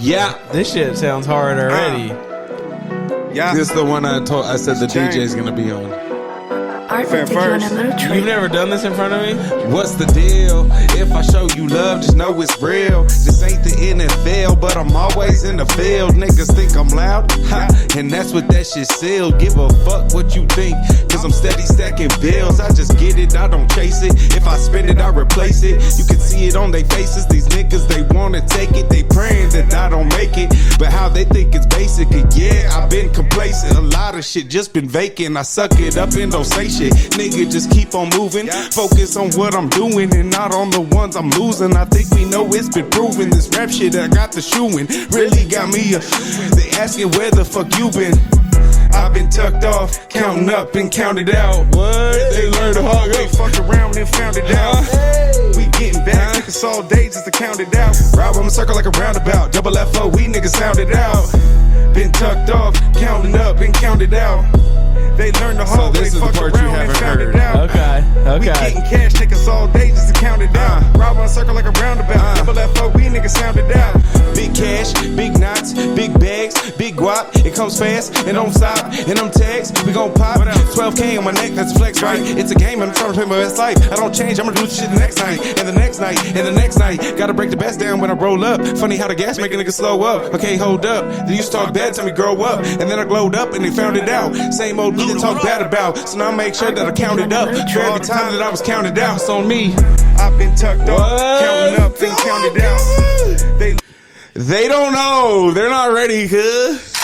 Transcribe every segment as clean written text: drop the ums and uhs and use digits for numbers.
Yeah. This shit sounds hard already. Yeah. This is the one I said the DJ's gonna be on. First. You've never done this in front of me? What's the deal? If I show you love, just know it's real. This ain't the NFL, but I'm always in the field. Niggas think I'm loud, ha, and that's what that shit sealed. Give a fuck what you think, cause I'm steady stacking bills. I just get it, I don't chase it. If I spend it, I replace it. You can see it on their faces. These niggas, they wanna take it. They praying that I don't make it, but how they think it's basic. And yeah, I've been complacent. A lot of shit just been vacant. I suck it up and don't say shit. Nigga, just keep on moving. Focus on what I'm doing and not on the ones I'm losing. I think we know it's been proven. This rap shit I got the shoeing really got me. They asking where the fuck you been. I've been tucked off, counting up and counted out. What? They learned the hard way. Fuck around and found it out. We getting back, took us all day just to count it out. Ride on a circle like a roundabout. Double FO, we niggas sound it out. Been tucked off, counting up and counted out. They learned the hard way, fuck around and found it out. Okay. We getting cash, take us all day just to count it out. Ride on a circle like a roundabout. Double FO, we niggas sound it out. Big cash, big knots, big bags, big guap. It comes fast and don't stop. And them tags, we gon' pop. 12K on my neck, that's a flex, right? It's a game, I'm trying to play my best life. I don't change, I'm gonna do this shit the next night. And the next night, and the next night. Gotta break the best down when I roll up. Funny how the gas make a nigga slow up. Okay, hold up. They used to talk bad to me, grow up. And then I glowed up and they found it out. Same old me to talk bad about. So now I make sure that I count it up. For every time that I was counted out, it's on me. I've been tucked off, counting up and counted out. They don't know. They're not ready, cuz.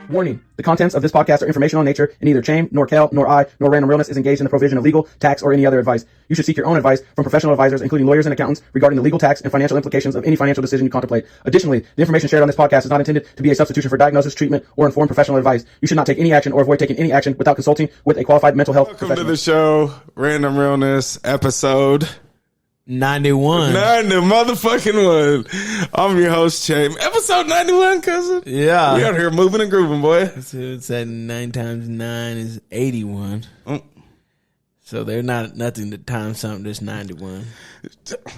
Warning. The contents of this podcast are informational in nature, and neither Chaim, nor Kel, nor I, nor Random Realness is engaged in the provision of legal, tax, or any other advice. You should seek your own advice from professional advisors, including lawyers and accountants, regarding the legal, tax, and financial implications of any financial decision you contemplate. Additionally, the information shared on this podcast is not intended to be a substitution for diagnosis, treatment, or informed professional advice. You should not take any action or avoid taking any action without consulting with a qualified mental health professional. Welcome to the show, Random Realness, episode 91. 90 motherfucking one. I'm your host, Chaim. Episode 91, cousin. Yeah. We out here moving and grooving, boy. So it's at 9 times 9 is 81. So they're not nothing to time something that's 91.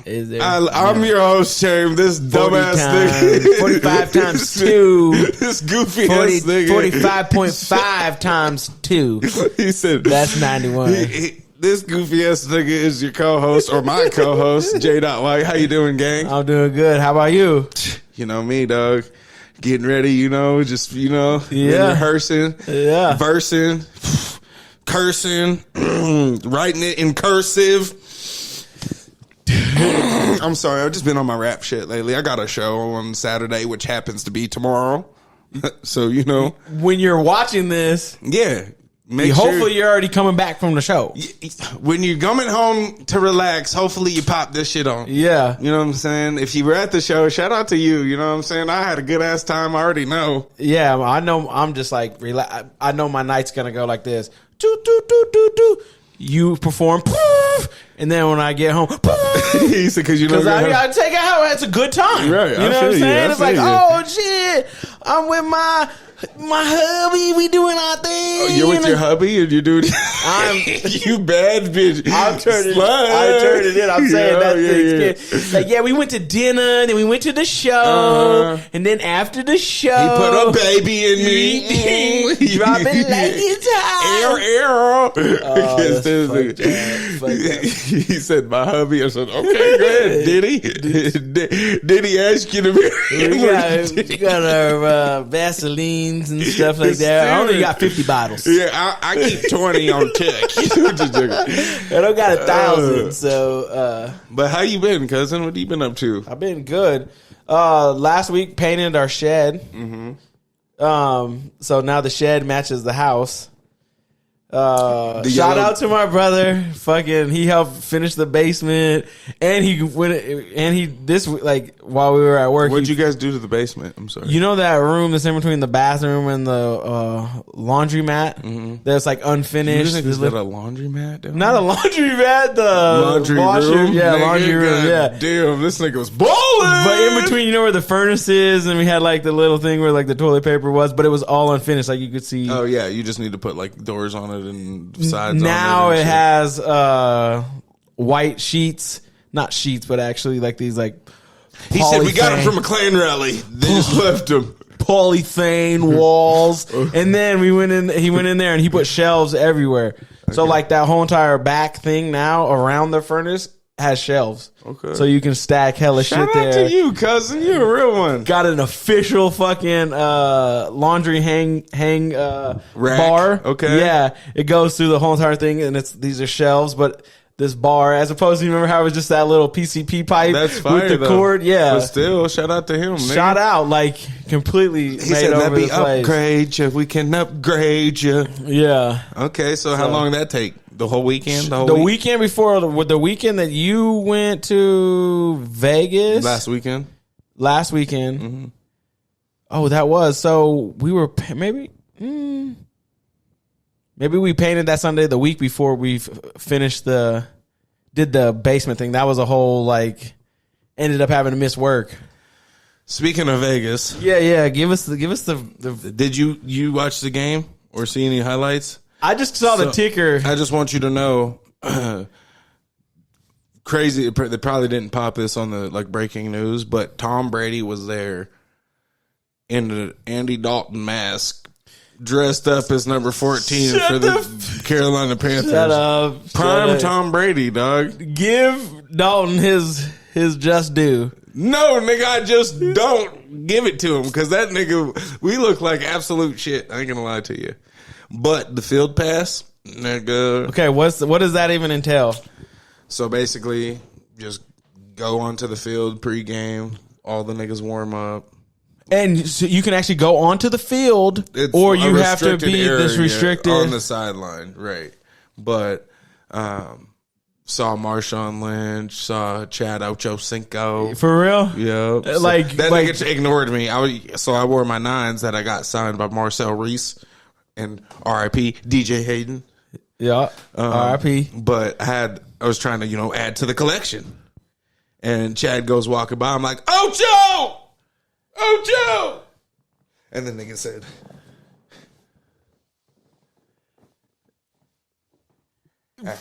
Is there? I'm your host, Chaim. This dumbass nigga. 45 times 2. This goofy ass nigga. 45.5 times 2. He said that's 91. This goofy ass nigga is your co-host or my co-host, J.White. How you doing, gang? I'm doing good. How about you? You know me, dog. Getting ready, just rehearsing, versing, cursing, writing it in cursive. I'm sorry, I've just been on my rap shit lately. I got a show on Saturday, which happens to be tomorrow. So, when you're watching this, hopefully you're already coming back from the show. When you're coming home to relax, hopefully you pop this shit on. Yeah. You know what I'm saying? If you were at the show, shout out to you. You know what I'm saying? I had a good ass time. I already know. Yeah, I know. I'm just like, I know my night's going to go like this. Do, do, do, do, do. You perform, and then when I get home, he said, because I take it out. It's a good time. Right. You know what I'm saying? It's like, oh, shit. I'm with my hubby, we doing our thing. Oh, you're with your hubby and you doing you bad bitch. I turned it in. I'm saying that thing. Like, we went to dinner, then we went to the show, and then after the show, he put a baby in me. Dropping like it's hot. He said, my hubby. I said, okay, go ahead, Diddy. Diddy asked you to be. We got our Vaseline and stuff like that. I only got 50 bottles. Yeah, I keep 20 on tech. I don't got 1,000. So, but how you been, cousin? What have you been up to? I've been good. Last week painted our shed. Mm-hmm. So now the shed matches the house. Shout out to my brother. Fucking, he helped finish the basement, and while we were at work. What'd you guys do to the basement? I'm sorry. You know that room that's in between the bathroom and the laundromat? Mm-hmm. That's like unfinished. Is that a laundromat? Not a laundromat, the laundry washer. room? Yeah, Nigga, laundry room. God Yeah. Damn, this nigga was balling. But in between, you know where the furnace is, and we had like the little thing where like the toilet paper was, but it was all unfinished. Like you could see. Oh yeah, you just need to put like doors on it and sides. Now on it it and has white sheets, not sheets, but actually like these like. He said we got him from a Klan rally. They just left him. Polythene walls, and then he went in there and he put shelves everywhere. Okay. So like that whole entire back thing now around the furnace has shelves. Okay. So you can stack hella shit there. Shout out to you, cousin. You're a real one. Got an official fucking laundry hang rack. Bar. Okay. Yeah. It goes through the whole entire thing, and these are shelves, but this bar, as opposed to, you remember how it was just that little PCP pipe that's fire, with the cord? Yeah. But still, shout out to him, man. Shout out, like, completely he made said, over let me the place. upgrade you. We can upgrade you. Yeah. Okay, so how long did that take? The whole weekend? The weekend before, the weekend that you went to Vegas? Last weekend. Mm-hmm. Oh, that was. So we were, maybe we painted that Sunday the week before we finished did the basement thing. That was a whole, like, ended up having to miss work. Speaking of Vegas. Yeah. Give us the Did you watch the game or see any highlights? I just saw the ticker. I just want you to know, crazy. They probably didn't pop this on the like breaking news, but Tom Brady was there in the Andy Dalton mask, dressed up as number 14 for the Carolina Panthers. Shut up. Prime Tom Brady, dog. Give Dalton his just due. No, nigga, I just don't give it to him because that nigga, we look like absolute shit. I ain't gonna lie to you. But the field pass, nigga. Okay, what does that even entail? So basically, just go onto the field pregame. All the niggas warm up. And so you can actually go onto the field, or you have to be this restricted on the sideline, right? But saw Marshawn Lynch, saw Chad Ochocinco. For real? Yeah. So like that nigga ignored me. I wore my 9s that I got signed by Marcel Reese and R.I.P. DJ Hayden. Yeah. R.I.P. But I was trying to add to the collection, and Chad goes walking by. I'm like, Ocho. And the nigga said,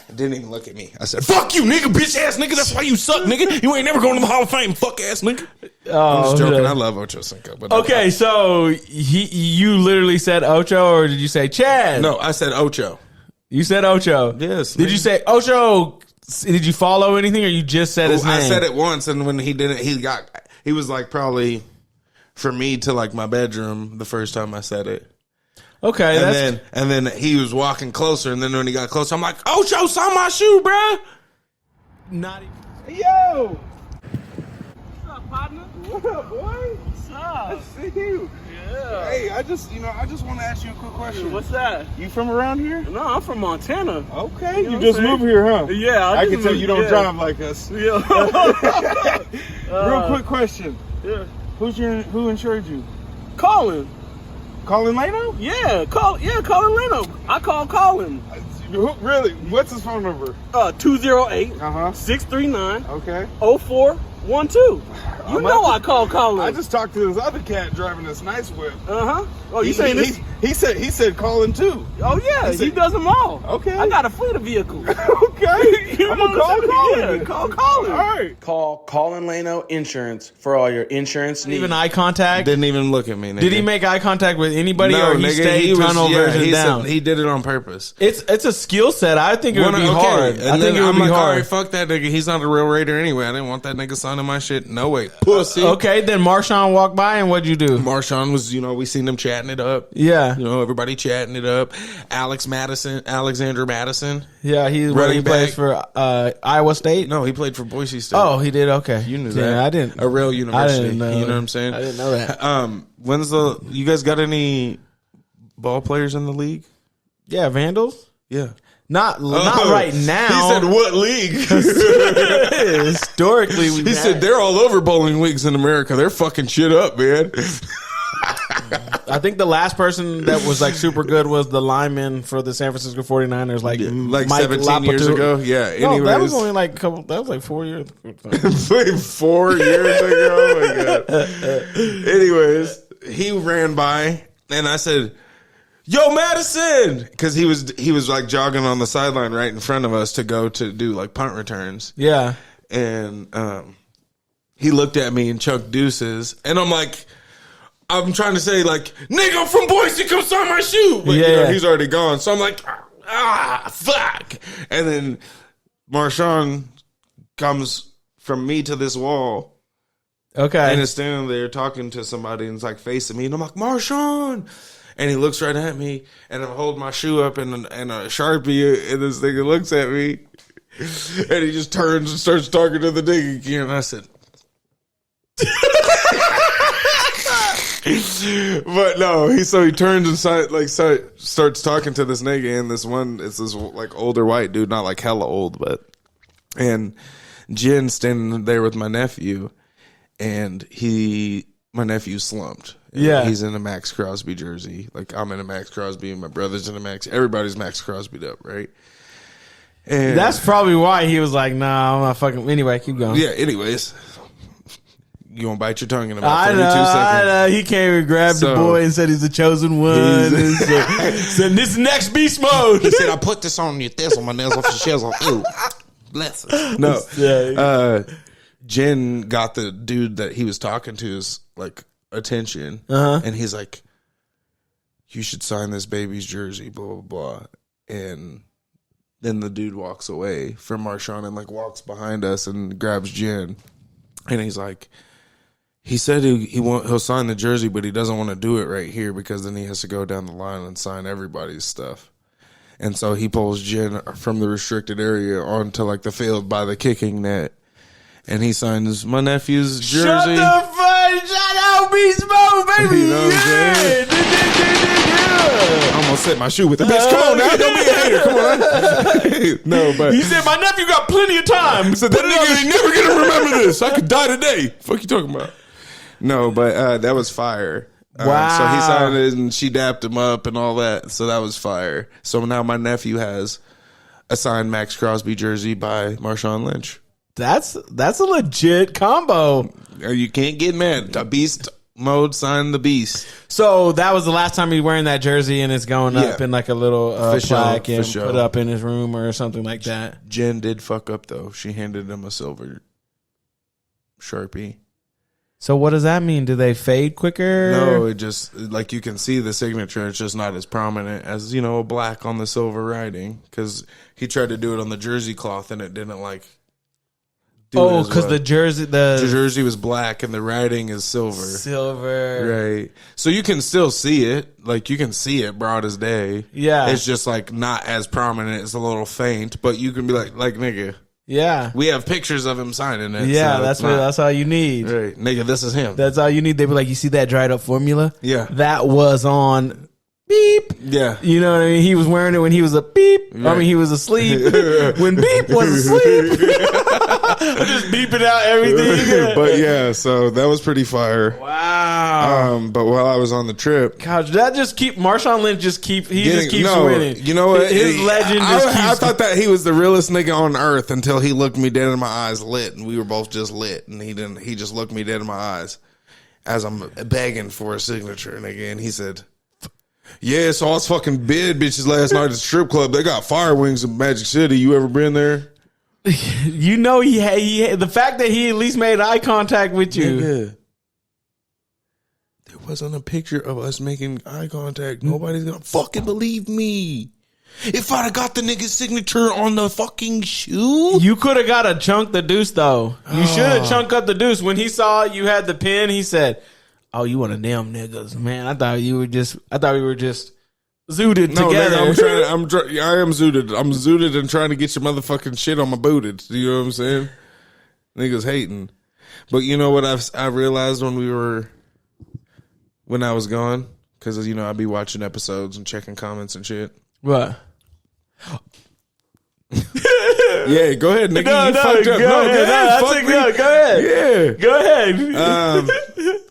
didn't even look at me. I said, fuck you, nigga, bitch ass nigga. That's why you suck, nigga. You ain't never going to the Hall of Fame, fuck ass nigga. I'm just joking. I love Ocho Cinco. But okay, so you literally said Ocho, or did you say Chad? No, I said Ocho. You said Ocho. Yes. Did you say Ocho? Did you follow anything, or you just said his name? I said it once, and when he did it, he was like probably for me to like my bedroom the first time I said it. Okay, and then he was walking closer, and then when he got closer, I'm like, Ocho, saw my shoe, bruh. Not even. Yo! What's up, partner? What up, boy? What's up? I see you. Yeah. Hey, I just want to ask you a quick question. What's that? You from around here? No, I'm from Montana. Okay, You know you what just I'm saying? moved here, huh? Yeah, I just can tell moved- you don't yeah. drive like us. Yeah. Real quick question. Yeah. Who insured you? Colin. Colin Lano? Yeah, Colin Leno. I call Colin. Really? What's his phone number? 208 Uh-huh. 639 Okay. 0412. You know I call Colin. I just talked to this other cat driving this nice whip. Uh-huh. Oh, you saying this? He said Colin too. Oh, yeah, he does them all. Okay. I got a fleet of vehicles. Okay. You I'm know gonna what call I'm saying? Colin. Yeah, then. call Colin. All right. Call Colin Lano Insurance for all your insurance needs. Even eye contact? Didn't even look at me, nigga. Did he make eye contact with anybody, No, or he nigga, stayed tunnel version he down? He did it on purpose. It's a skill set. I think it would be hard. And I think it would I'm be like, all hard. right, fuck that nigga. He's not a real Raider anyway. I didn't want that nigga signing my shit. No way. Pussy. Okay, then Marshawn walked by, and what'd you do? Marshawn was, we seen them chatting it up. Yeah. Everybody chatting it up. Alexander Madison. Yeah, he Running plays back. for Iowa State? No, he played for Boise State. Oh, he did. Okay, You knew yeah, that. I didn't. A real university. I didn't know. You know what I'm saying? I didn't know that. When's you guys got any ball players in the league? Yeah, Vandals. Yeah. Not right now. He said, what league? Historically, He said, they're all over bowling leagues in America. They're fucking shit up, man. I think the last person that was like super good was the lineman for the San Francisco 49ers, like Like Mike 17 years Lapatou. ago. Yeah. No, Anyways. that was only like a couple. That was like 4 years. Played 4 years ago. Oh my god. Anyways, he ran by and I said, "Yo, Madison," because he was like jogging on the sideline right in front of us to go to do like punt returns. Yeah, And he looked at me and chucked deuces, and I'm trying to say like, "Nigga, I'm from Boise, come sign my shoe," but Yeah. he's already gone. So I'm like, fuck. And then Marshawn comes from me to this wall. okay. And is standing there talking to somebody and it's like facing me. And I'm like, Marshawn. And he looks right at me. And I'm holding my shoe up and a Sharpie. And this nigga looks at me. And he just turns and starts talking to the nigga again. And I said, but no, he turns and starts talking to this nigga. And it's this like older white dude, not like hella old, and Jen standing there with my nephew. And my nephew slumped. Yeah. He's in a Max Crosby jersey. Like I'm in a Max Crosby and my brother's in a everybody's Max Crosby'd up, right? And That's probably why he was like, "Nah, I'm not fucking." Anyway, keep going. yeah, anyways. You gonna bite your tongue in about I 32 seconds. know. He came and grabbed the boy and said he's the chosen one. And said, "This is next beast mode." He said, "I put this on your thizzle, my nizzle for shizzle." Ooh, bless it. No. Yeah. Jen got the dude that he was talking to's like attention, and he's like, "You should sign this baby's jersey." Blah blah blah. And then the dude walks away from Marshawn and like walks behind us and grabs Jen, and he's like, he said he'll sign the jersey, but he doesn't want to do it right here because then he has to go down the line and sign everybody's stuff. And so he pulls Jen from the restricted area onto like the field by the kicking net. And he signs my nephew's jersey. Shut the fuck! Shout out Beast Mode, baby! You know what I'm saying? Yeah! I'm gonna set my shoe with the bitch. Come on now, don't be a hater. Come on. No, but He said, "My nephew got plenty of time." so that nigga ain't never gonna remember this. I could die today. Fuck you talking about? No, but that was fire. Wow. So he signed it and she dapped him up and all that. So that was fire. So now my nephew has a signed Max Crosby jersey by Marshawn Lynch. That's a legit combo. You can't get mad. The Beast Mode signed the Beast. So that was the last time he's wearing that jersey, and it's going up Yeah. in like a little For sure, plaque for and sure. put up in his room or something like that. Jen did fuck up though. She handed him a silver Sharpie. So what does that mean? Do they fade quicker? No, it just like you can see the signature. It's just not as prominent as a black on the silver writing because he tried to do it on the jersey cloth and it didn't like. Oh, because the jersey was black and the writing is silver. Right. So you can still see it. Like you can see it broad as day. Yeah. It's just like not as prominent. It's a little faint, but you can be like nigga. Yeah. We have pictures of him signing it. Yeah, so that's all you need. Right. Nigga, this is him. That's all you need. They be like, "You see that dried up formula? Yeah. That was on beep." Yeah. You know what I mean? He was wearing it when he was a beep. Right. I mean, he was asleep when beep was asleep. I'm just beeping out everything. But yeah, so that was pretty fire. Wow. But while I was on the trip, Gosh, that just Marshawn Lynch just keeps winning. You know what? His legend I keeps. thought that he was the realest nigga on earth until he looked me dead in my eyes lit, and we were both just lit, and he just looked me dead in my eyes as I'm begging for a signature, nigga, and he said, "Yeah, so I was fucking bid bitches last night at the strip club. They got fire wings in Magic City. You ever been there?" You know, he the fact that he at least made eye contact with you. Nigga, there wasn't a picture of us making eye contact. Nobody's gonna fucking believe me. If I'd have got the nigga's signature on the fucking shoe, You could have got a chunk the deuce though. You should have chunked up the deuce. When he saw you had the pin, he said, "Oh, you one of them niggas, man. I thought we were just zooted No, together. nigga, I am zooted. I'm zooted and trying to get your motherfucking shit on my booted. Do you know what I'm saying? Niggas hating. But you know what I realized when I was gone? Because, you know, I'd be watching episodes and checking comments and shit. What? Yeah, go ahead, nigga. No, you no, fucked up. go ahead. Fuck me. Go ahead. Yeah. Go ahead.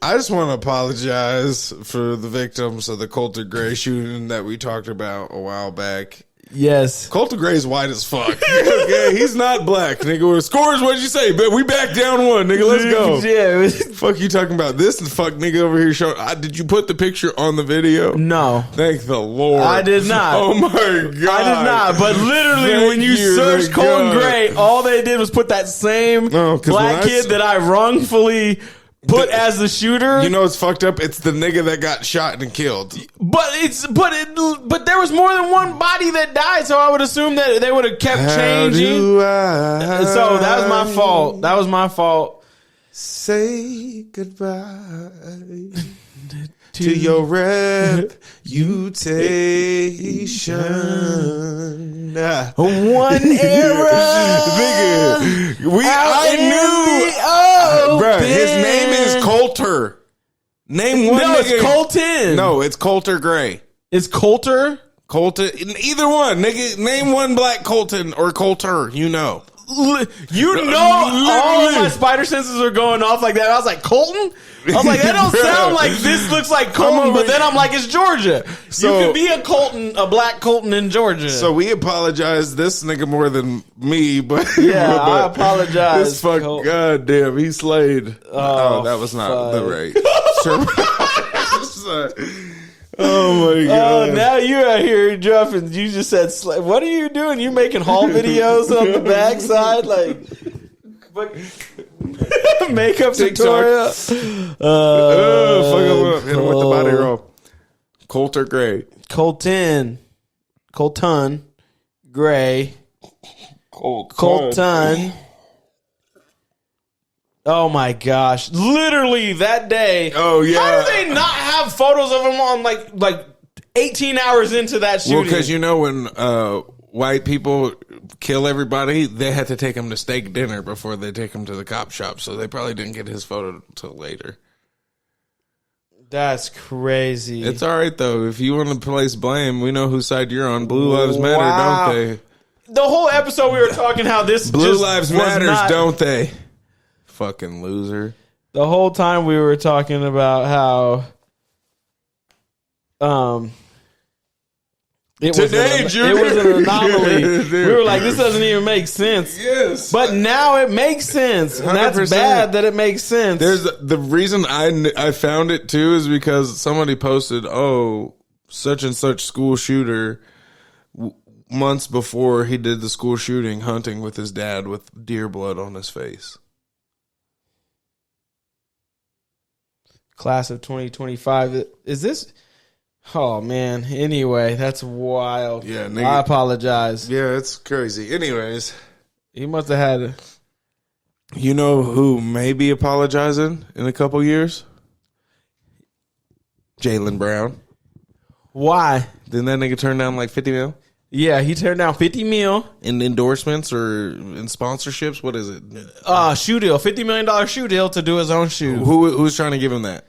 I just want to apologize for the victims of the Coulter Gray shooting that we talked about a while back. Yes. Coulter Gray's white as fuck. Okay, he's not black, nigga. Scores, what'd you say? But we back down one, nigga. Let's go. Yeah. Fuck you talking about this and fuck nigga over here showing. Did you put the picture on the video? No. Thank the Lord. I did not. Oh my God. I did not. But literally, Thank when you search thank Colton God. Gray, all they did was put that same No, 'cause black when I kid saw- that I wrongfully put as the shooter. You know it's fucked up? It's the nigga that got shot and killed. But there was more than one body that died, so I would assume that they would have kept changing. So that was my fault. That was my fault. Say goodbye to your reputation. One era. Nigga, out in the Bruh, his open. name is Coulter. Name one No, nigga. it's Colton. No, it's Coulter Gray. It's Coulter. Colton, either one, nigga. Name one black Colton or Coulter. You know. You know, all of my spider senses are going off like that. I was like, Colton? I was like, that don't sound like this looks like Colton, but then I'm like, it's Georgia. So- you could be a Colton, a black Colton in Georgia. So we apologize, this nigga more than me, but Yeah, but I apologize, This fuck, Colton. goddamn, he slayed. Oh, that was not the fuck. right. Oh my Oh, god! now you're out here jumping. You just said, what are you doing? You making haul videos on the backside? Like, makeup tutorial? Fuck him up. Hit him with the body roll. Coulter Gray. Colton Gray. Colton. Oh my gosh! Literally that day. Oh yeah. How do they not have photos of him on like 18 hours into that shooting? Well, because you know when white people kill everybody, they had to take him to steak dinner before they take him to the cop shop. So they probably didn't get his photo till later. That's crazy. It's all right though. If you want to place blame, we know whose side you're on. Blue Lives Matter, Wow. don't they? The whole episode we were talking how this Blue just Lives was Matters, not- don't they? Fucking loser. The whole time we were talking about how it Today, was Junior. it was an anomaly. Dude. We were like, this doesn't even make sense. Yes. But now it makes sense, and that's 100%. bad that it makes sense. There's the reason I found it too is because somebody posted, oh, such and such school shooter months before he did the school shooting hunting with his dad with deer blood on his face. Class of 2025. Is this? Oh man. Anyway, that's wild. Yeah, nigga. I apologize. Yeah, it's crazy. Anyways, He must have had. you know who may be apologizing in a couple years? Jaylen Brown. Why? Didn't that nigga turn down like 50 mil Yeah, he turned down 50 mil. in endorsements or in sponsorships? What is it? Shoe deal, $50 million shoe deal to do his own shoe. Who's trying to give him that?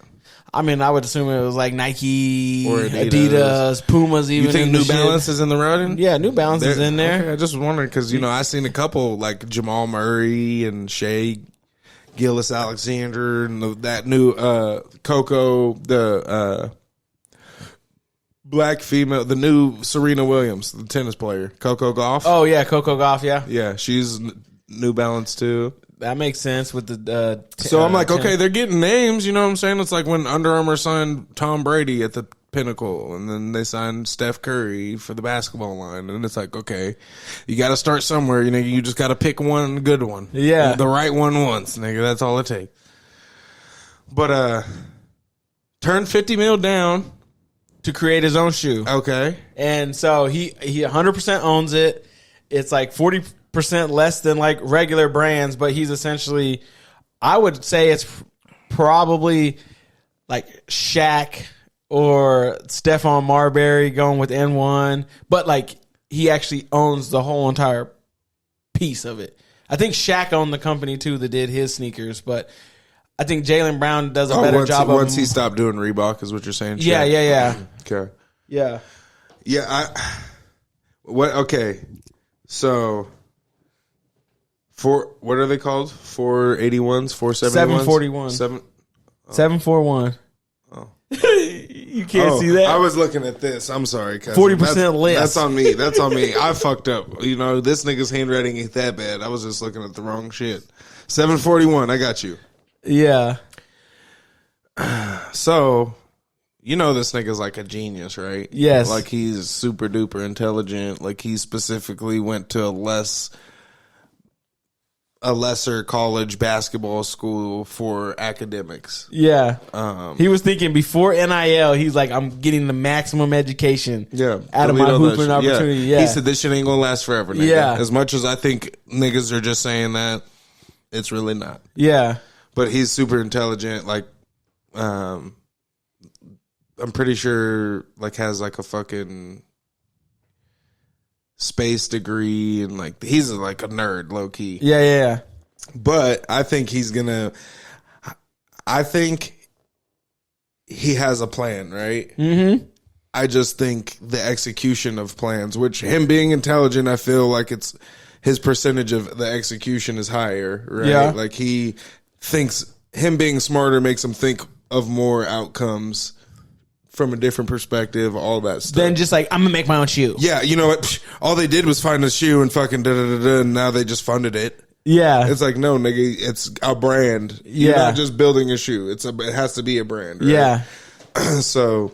I mean, I would assume it was like Nike, Or Adidas, Adidas. Pumas. Even You think in the New shit. Balance is in the running? Yeah, New Balance is in there. Okay, I just wondered because I seen a couple like Jamal Murray and Shea Gillis Alexander and that new Coco, the black female, the new Serena Williams, the tennis player, Coco Gauff. Oh yeah, Coco Gauff. Yeah, Yeah, she's New Balance too. that makes sense with the. So I'm like, okay, they're getting names. You know what I'm saying? It's like when Under Armour signed Tom Brady at the Pinnacle, and then they signed Steph Curry for the basketball line, and it's like, okay, you got to start somewhere. You just got to pick one good one. Yeah. the right one once, nigga. That's all it takes. But turn 50 mil down. to create his own shoe, Okay, and so he 100% owns it. It's like 40% less than like regular brands, but he's essentially, I would say it's probably like Shaq or Stephon Marbury going with N1, but like he actually owns the whole entire piece of it. I think Shaq owned the company too that did his sneakers, but I think Jaylen Brown does a better job. Once he stopped doing Reebok, is what you're saying? Yeah, Shaq? yeah. Okay. Yeah. Yeah. What? Okay. So, what are they called? 481s, 471s, 741. 741. Oh. You can't see that. I was looking at this. I'm sorry. 40% less. That's on me. That's on me. I fucked up. You know, this nigga's handwriting ain't that bad. I was just looking at the wrong shit. 741. I got you. Yeah. So, you know this nigga's like a genius, right? Yes. Like he's super duper intelligent. Like he specifically went to a lesser college basketball school for academics. Yeah. He was thinking before NIL, he's like, I'm getting the maximum education out of my hooping opportunity. Yeah. He said this shit ain't gonna last forever, nigga. Yeah. As much as I think niggas are just saying that, it's really not. Yeah. But he's super intelligent, like I'm pretty sure like has like a fucking space degree and like he's like a nerd low key. Yeah. But I think he has a plan, right? Mm-hmm. I just think the execution of plans, which him being intelligent, I feel like it's his percentage of the execution is higher, right? Yeah. Like he thinks him being smarter makes him think of more outcomes from a different perspective, all that stuff. Then just like, I'm gonna make my own shoe. Yeah, you know what? All they did was find a shoe and fucking da-da-da-da, and now they just funded it. Yeah. It's like, no, nigga, it's a brand. You're not just building a shoe. It has to be a brand, right? Yeah. So,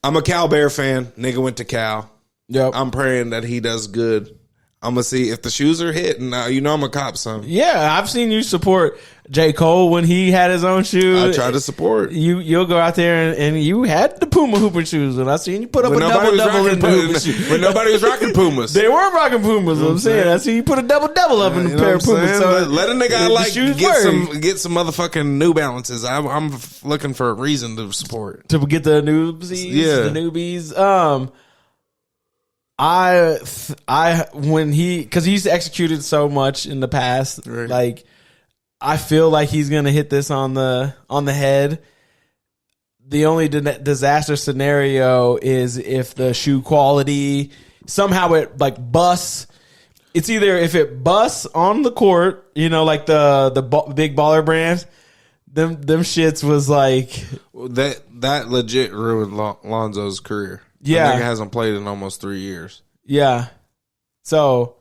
I'm a Cal Bear fan. Nigga went to Cal. Yep. I'm praying that he does good. I'm going to see if the shoes are hitting. Now, you know I'm a cop, son. Yeah, I've seen you support J. Cole when he had his own shoe. I try to support. You'll go out there and you had the Puma Hooper shoes, and I seen you put up a double-double in the Hooper shoes. When nobody was rocking Pumas. They weren't rocking Pumas, I'm saying. I see you put a double-double up in the pair of Pumas. So let a nigga get some motherfucking New Balances. I'm looking for a reason to support. To get the newsies, the newbies. Because he's executed so much in the past, right. Like I feel like he's gonna hit this on the head. The only disaster scenario is if the shoe quality somehow it like busts. It's either if it busts on the court, you know, like the big baller brands. Them shits was like that legit ruined Lonzo's career. Yeah. The nigga hasn't played in almost 3 years. Yeah. So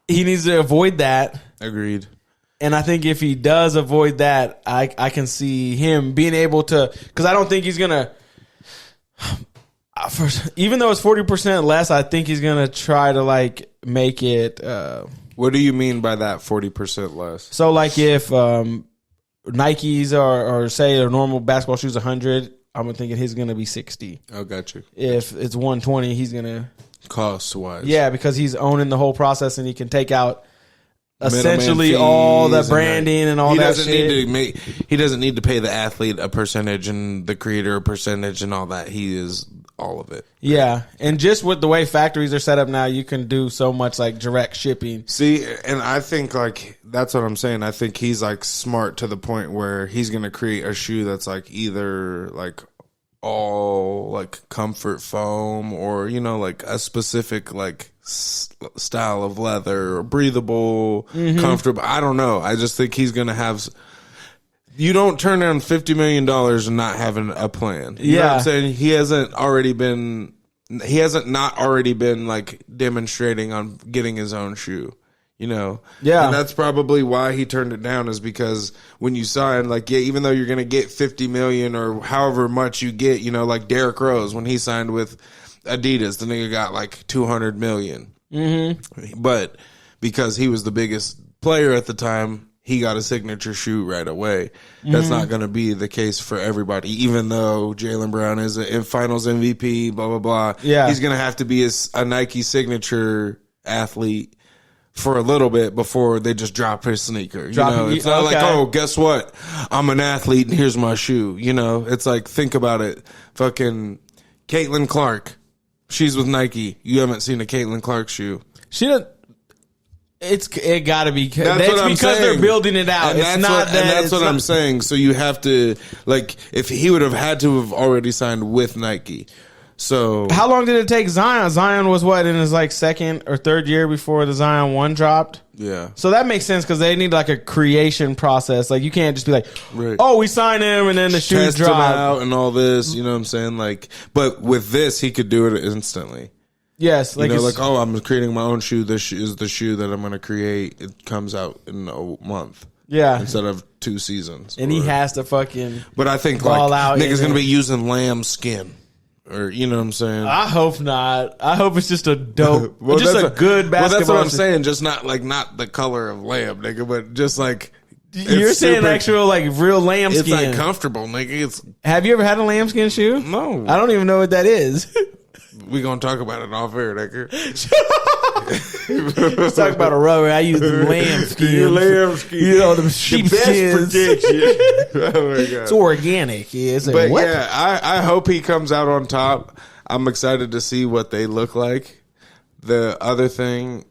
he needs to avoid that. Agreed. And I think if he does avoid that, I can see him being able to, because I don't think he's going to, even though it's 40% less, I think he's going to try to like make it. What do you mean by that 40% less? So like if Nikes or say a normal basketball shoes 100, I'm thinking he's going to be 60. Oh, got you. If it's 120, he's going to. Cost-wise. Yeah, because he's owning the whole process and he can take out essentially all the branding and all that shit. He doesn't need to pay the athlete a percentage and the creator a percentage and all that. He is all of it. Yeah, and just with the way factories are set up now, you can do so much like direct shipping. See, and I think like that's what I'm saying. I think he's like smart to the point where he's going to create a shoe that's like either like all like comfort foam or, you know, like a specific like style of leather or breathable, comfortable. I don't know. I just think he's going to have. You don't turn down $50 million and not having a plan. You know what I'm saying? He hasn't not already been like demonstrating on getting his own shoe, you know? Yeah. And that's probably why he turned it down, is because when you sign, like, yeah, even though you're going to get 50 million or however much you get, you know, like Derrick Rose, when he signed with Adidas, the nigga got like 200 million. Mm-hmm. But because he was the biggest player at the time, he got a signature shoe right away. That's not going to be the case for everybody, even though Jaylen Brown is a finals MVP, blah, blah, blah. Yeah. He's going to have to be a Nike signature athlete for a little bit before they just drop his sneaker. You Drop know, it, it's not like, okay. oh, guess what? I'm an athlete and here's my shoe. You know, it's like, think about it. Fucking Caitlin Clark. She's with Nike. You haven't seen a Caitlin Clark shoe. She doesn't. It gotta be. That's That's what I'm because they're saying. building it out. And It's that's not what, that. and that's it's what not- I'm saying. So you have to, like, if he would have had to have already signed with Nike. So How long did it take Zion? Zion was what, in his like second or third year before the Zion 1 dropped? yeah. So that makes sense because they need like a creation process. Like you can't just be like, Right. oh, we signed him and then the shoe Test him dropped. out and all this, you know what I'm saying? Like, but with this, he could do it instantly. Yes, You like know, it's- like, oh, I'm creating my own shoe. This is the shoe that I'm going to create. It comes out in a month yeah, instead of 2 seasons. and he Or- has to fucking. But I think ball like out niggas in going to it. be using lamb skin, or you know what I'm saying? I hope not. I hope it's just a dope, Well, just that's a good basketball. Well, that's what I'm shoe. saying. Just not the color of lamb, nigga, but just like You're it's saying super- actual like real It's lambskin. like comfortable, nigga. It's Have you ever had a lambskin shoe? no. I don't even know what that is. We gonna talk about it off air, nigga. Let's talk about a rubber. I use the lambskin. Lambskin. You know, the sheepskins. Oh my god. It's organic. Yeah, it's like, But what? yeah, I hope he comes out on top. I'm excited to see what they look like. The other thing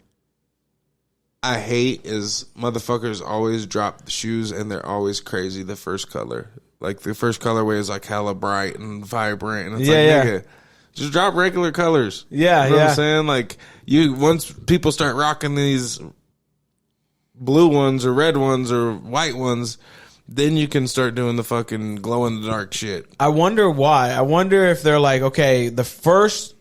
I hate is motherfuckers always drop the shoes and they're always crazy the first color. Like the first colorway is like hella bright and vibrant, and it's Yeah, like, yeah. nigga, just drop regular colors. Yeah, you know what yeah. I'm saying? Like once people start rocking these blue ones or red ones or white ones, then you can start doing the fucking glow in the dark shit. I wonder why. I wonder if they're like, okay, the first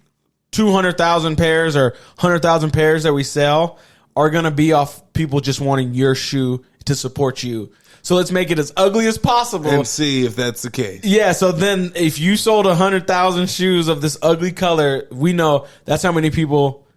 200,000 pairs or 100,000 pairs that we sell are going to be off people just wanting your shoe to support you. So let's make it as ugly as possible. And see if that's the case. Yeah, so then if you sold 100,000 shoes of this ugly color, we know that's how many people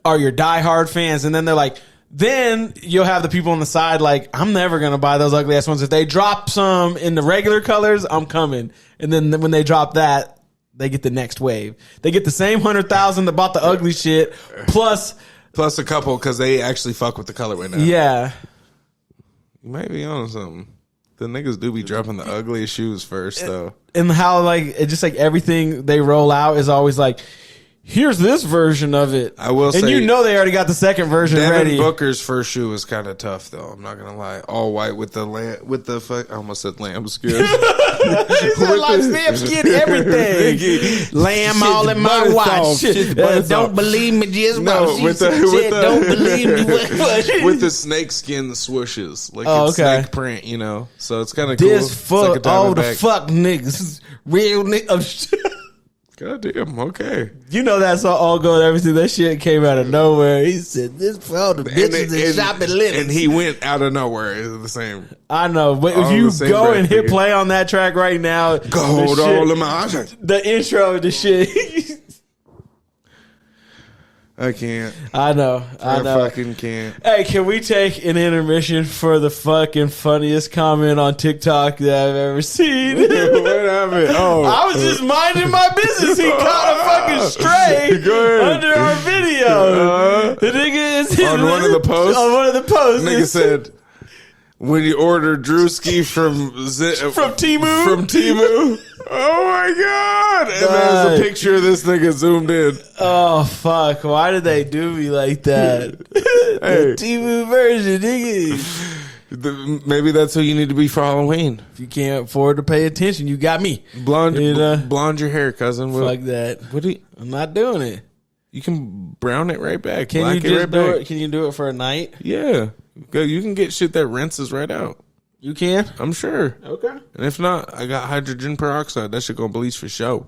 are your diehard fans. And then they're like, then you'll have the people on the side like, I'm never going to buy those ugly ass ones. If they drop some in the regular colors, I'm coming. And then when they drop that, they get the next wave. They get the same 100,000 that bought the ugly shit plus a couple because they actually fuck with the colorway now. yeah. You might be on something. The niggas do be dropping the ugliest shoes first, though. And how like it's just like everything they roll out is always like, here's this version of it. I will and say- you know they already got the second version Devin ready. Booker's first shoe was kind of tough, though. I'm not gonna lie. All white with the fuck. I almost said lambskin. Lambskin, everything. Lamb all in my butter watch. soft. Shit's butter Don't soft. believe me, just No, watch. with She the- said, with the- don't believe me. What? with the snake skin swooshes, like Oh, it's okay. snake print, you know. So it's kind of cool. This It's like a fuck all the diamondback. fuck niggas, real niggas. God damn. Okay. You know that's all good. Everything that shit came out of nowhere. He said this for all the bitches that shop at Linux. And he went out of nowhere. It's the same. I know, but if All you the same go breath, and hit nigga. play on that track right now, Gold the shit- all in my eyes. the intro of the shit. I can't. I know. I fucking can't. Hey, can we take an intermission for the fucking funniest comment on TikTok that I've ever seen? What happened? Oh, I was just minding my business. He caught a fucking stray Go ahead. under our video. The nigga is On one of the posts? On one of the posts. nigga said when you order Drewski from From Temu? From Temu. Oh my god! And there's Dog. a picture of this nigga zoomed in. Oh fuck! Why did they do me like that? Hey. The Temu version, nigga. Maybe that's who you need to be for Halloween. If you can't afford to pay attention, you got me. Blonde, You know? blonde your hair, cousin. Fuck that. What do you? I'm not doing it. You can brown it right back. Can black you it just right do back. it? Can you do it for a night? Yeah, you can get shit that rinses right out. You can. I'm sure. Okay. And if not, I got hydrogen peroxide. That shit gonna bleach for sure.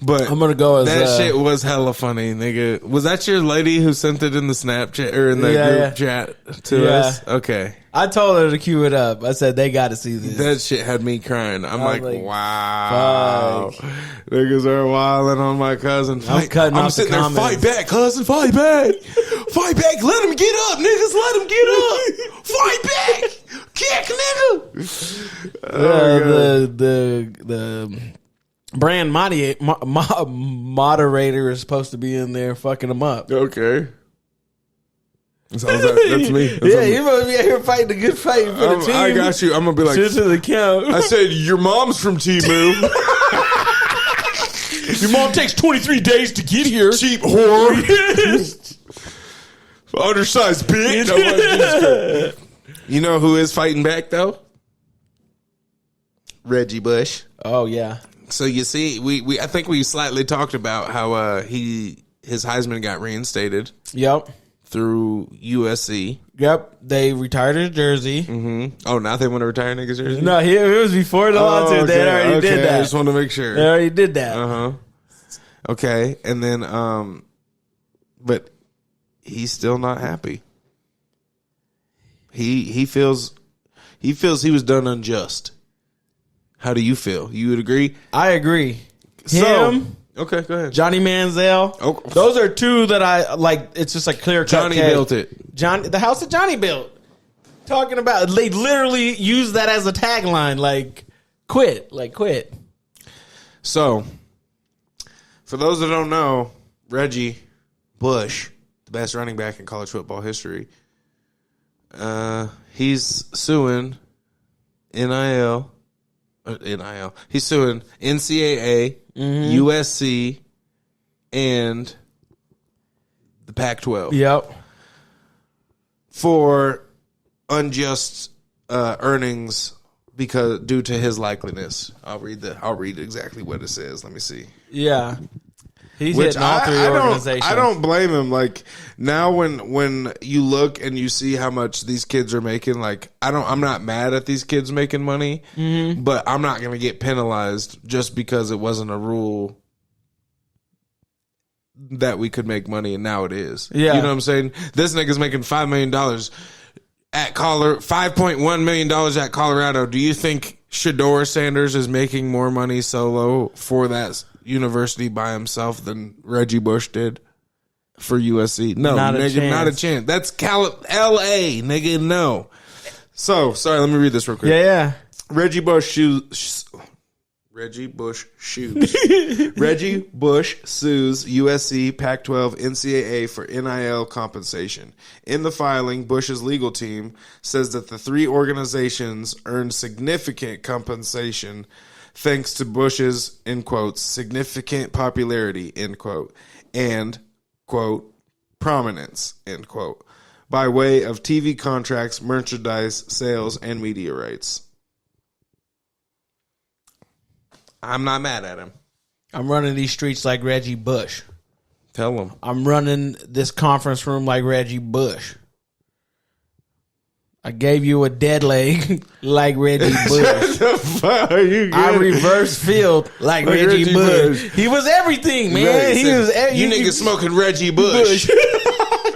But I'm gonna go as that shit was hella funny, nigga. Was that your lady who sent it in the Snapchat or in the Yeah, group yeah. chat to Yeah. us? Okay. I told her to cue it up. I said they got to see this. That shit had me crying. I'm I was like, like, wow. fuck. Niggas are wilding on my cousin. cutting I'm off the sitting there, comments. fight back, cousin, fight back. Fight back. Let him get up, niggas. Let him get up. Fight back. Kick, nigga. The brand moderator is supposed to be in there fucking them up. Okay. So that's me. Yeah, you must be out here fighting a good fight for the team. I got you. I'm gonna be like, Shit to the count. I said, your mom's from Timu. Your mom takes 23 days to get here. Cheap whore. Undersized bitch. No, Jesus Christ. You know who is fighting back though? Reggie Bush. Oh yeah. So you see, we I think we slightly talked about how his Heisman got reinstated. Yep. Through USC. Yep. They retired his jersey. Mm-hmm. Oh, now they want to retire niggas' jersey? No, it was before the lawsuit. They already did that. I just want to make sure. They already did that. Uh-huh. Okay. And then, but he's still not happy. He feels he was done unjust. How do you feel? You would agree? I agree. Him. Okay, go ahead. Johnny Manziel. Oh. Those are two that I like. It's just like clear cut. Johnny built it. The house that Johnny built. Talking about, they literally use that as a tagline. Like, quit. So, for those that don't know, Reggie Bush, the best running back in college football history, he's suing NIL. He's suing NCAA, USC, and the Pac-12. Yep. For unjust earnings due to his likeliness. I'll read exactly what it says. Let me see. Yeah. He's hitting all three organizations. I don't blame him. Like, now when you look and you see how much these kids are making, like, I'm not mad at these kids making money, but I'm not going to get penalized just because it wasn't a rule that we could make money, and now it is. Yeah. You know what I'm saying? This nigga's making $5 million at $5.1 million at Colorado. Do you think Shador Sanders is making more money solo for that university by himself than Reggie Bush did for USC? No, not nigga, not a chance. That's LA, nigga, no. So, sorry, let me read this real quick. Yeah. Reggie Bush shoes. Reggie Bush sues USC, Pac-12, NCAA for NIL compensation. In the filing, Bush's legal team says that the three organizations earned significant compensation thanks to Bush's, in quotes, significant popularity, end quote, and, quote, prominence, end quote, by way of TV contracts, merchandise, sales, and media rights. I'm not mad at him. I'm running these streets like Reggie Bush. Tell him. I'm running this conference room like Reggie Bush. I gave you a dead leg like Reggie Bush. I reverse field like Reggie Bush. He was everything, man. Right, he was. You niggas smoking Reggie Bush.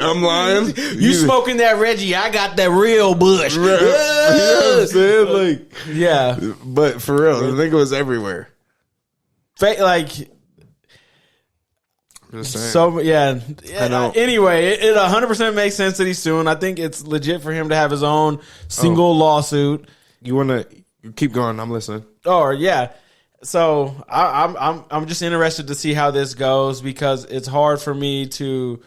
I'm lying. You smoking that Reggie? I got that real Bush. Right. You know what I'm saying? Like, yeah. But for real, the nigga was everywhere. Like, Just saying. so yeah. I know. Anyway, it 100% makes sense that he's suing. I think it's legit for him to have his own single lawsuit. You want to keep going? I'm listening. Or yeah. So I'm just interested to see how this goes, because it's hard for me to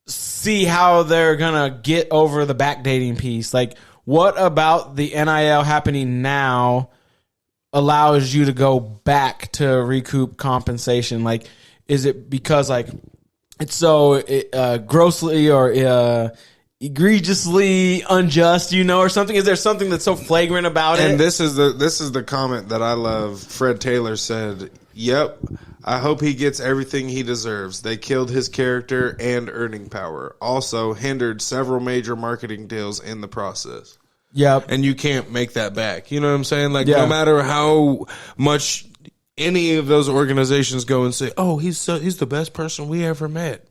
see how they're gonna get over the backdating piece. Like, what about the NIL happening now allows you to go back to recoup compensation? Like, is it because like it's so grossly or egregiously unjust, or something? Is there something that's so flagrant about it? And this is the comment that I love. Fred Taylor said, "Yep, I hope he gets everything he deserves. They killed his character and earning power. Also hindered several major marketing deals in the process." Yep. And you can't make that back. You know what I'm saying? Like, no matter how much any of those organizations go and say, "Oh, he's the best person we ever met,"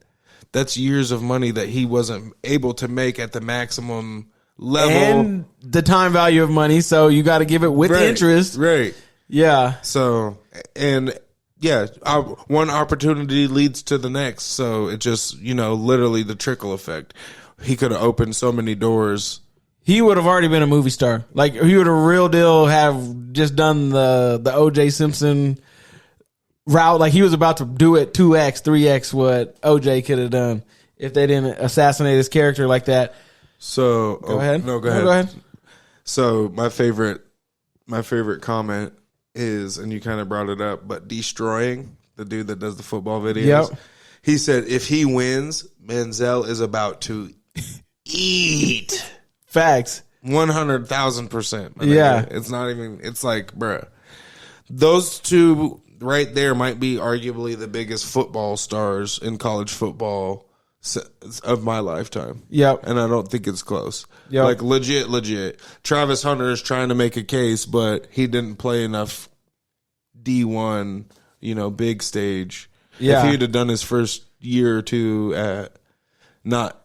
that's years of money that he wasn't able to make at the maximum level. And the time value of money, so you got to give it with interest. Right. Yeah. So, and yeah, one opportunity leads to the next. So it just, literally the trickle effect. He could have opened so many doors. He would have already been a movie star. Like, he would have real deal have just done the O.J. Simpson route. Like, he was about to do it 2X, 3X what O.J. could have done if they didn't assassinate his character like that. So Go ahead. No, go ahead. Go ahead. So my favorite comment is, and you kind of brought it up, but Destroying, the dude that does the football videos. Yep. He said if he wins, Manziel is about to eat. Facts. 100,000%. Yeah. It's not even, it's like, bruh. Those two right there might be arguably the biggest football stars in college football of my lifetime. Yep. And I don't think it's close. Yep. Like legit. Travis Hunter is trying to make a case, but he didn't play enough D1, big stage. Yeah. If he'd have done his first year or two at not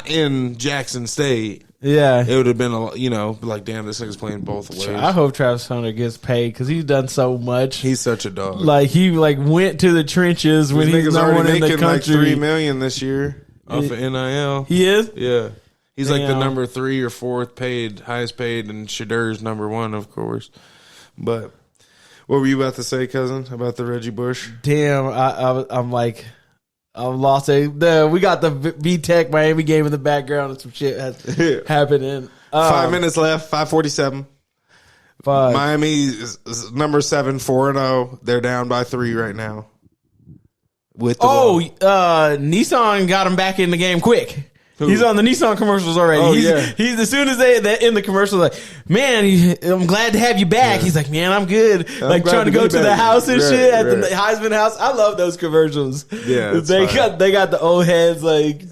in Jackson State, Yeah. it would have been like, damn, this nigga's playing both ways. I hope Travis Hunter gets paid because he's done so much. He's such a dog. Like he went to the trenches when he's nigga's number one already in the making like country. $3 million this year off of NIL. He is. Yeah, he's like the Damn. number 3 or 4th highest paid, and Shadur's number 1, of course. But what were you about to say, cousin, about the Reggie Bush? Damn, I'm like, I'm lost. We got the VTech Miami game in the background and some shit has happening. 5 minutes left. 5:47. Fuck. Miami is number 7, 4-0. They're down by 3 right now. With the ball. Nissan got him back in the game quick. He's on the Nissan commercials already. Oh, He's as soon as they're in the commercials, like, man, I'm glad to have you back. Yeah. He's like, man, I'm good. Like glad trying to to go be to the back. house and Right, shit at the right. Heisman house. I love those commercials. Yeah, it's they fine. got the old heads like.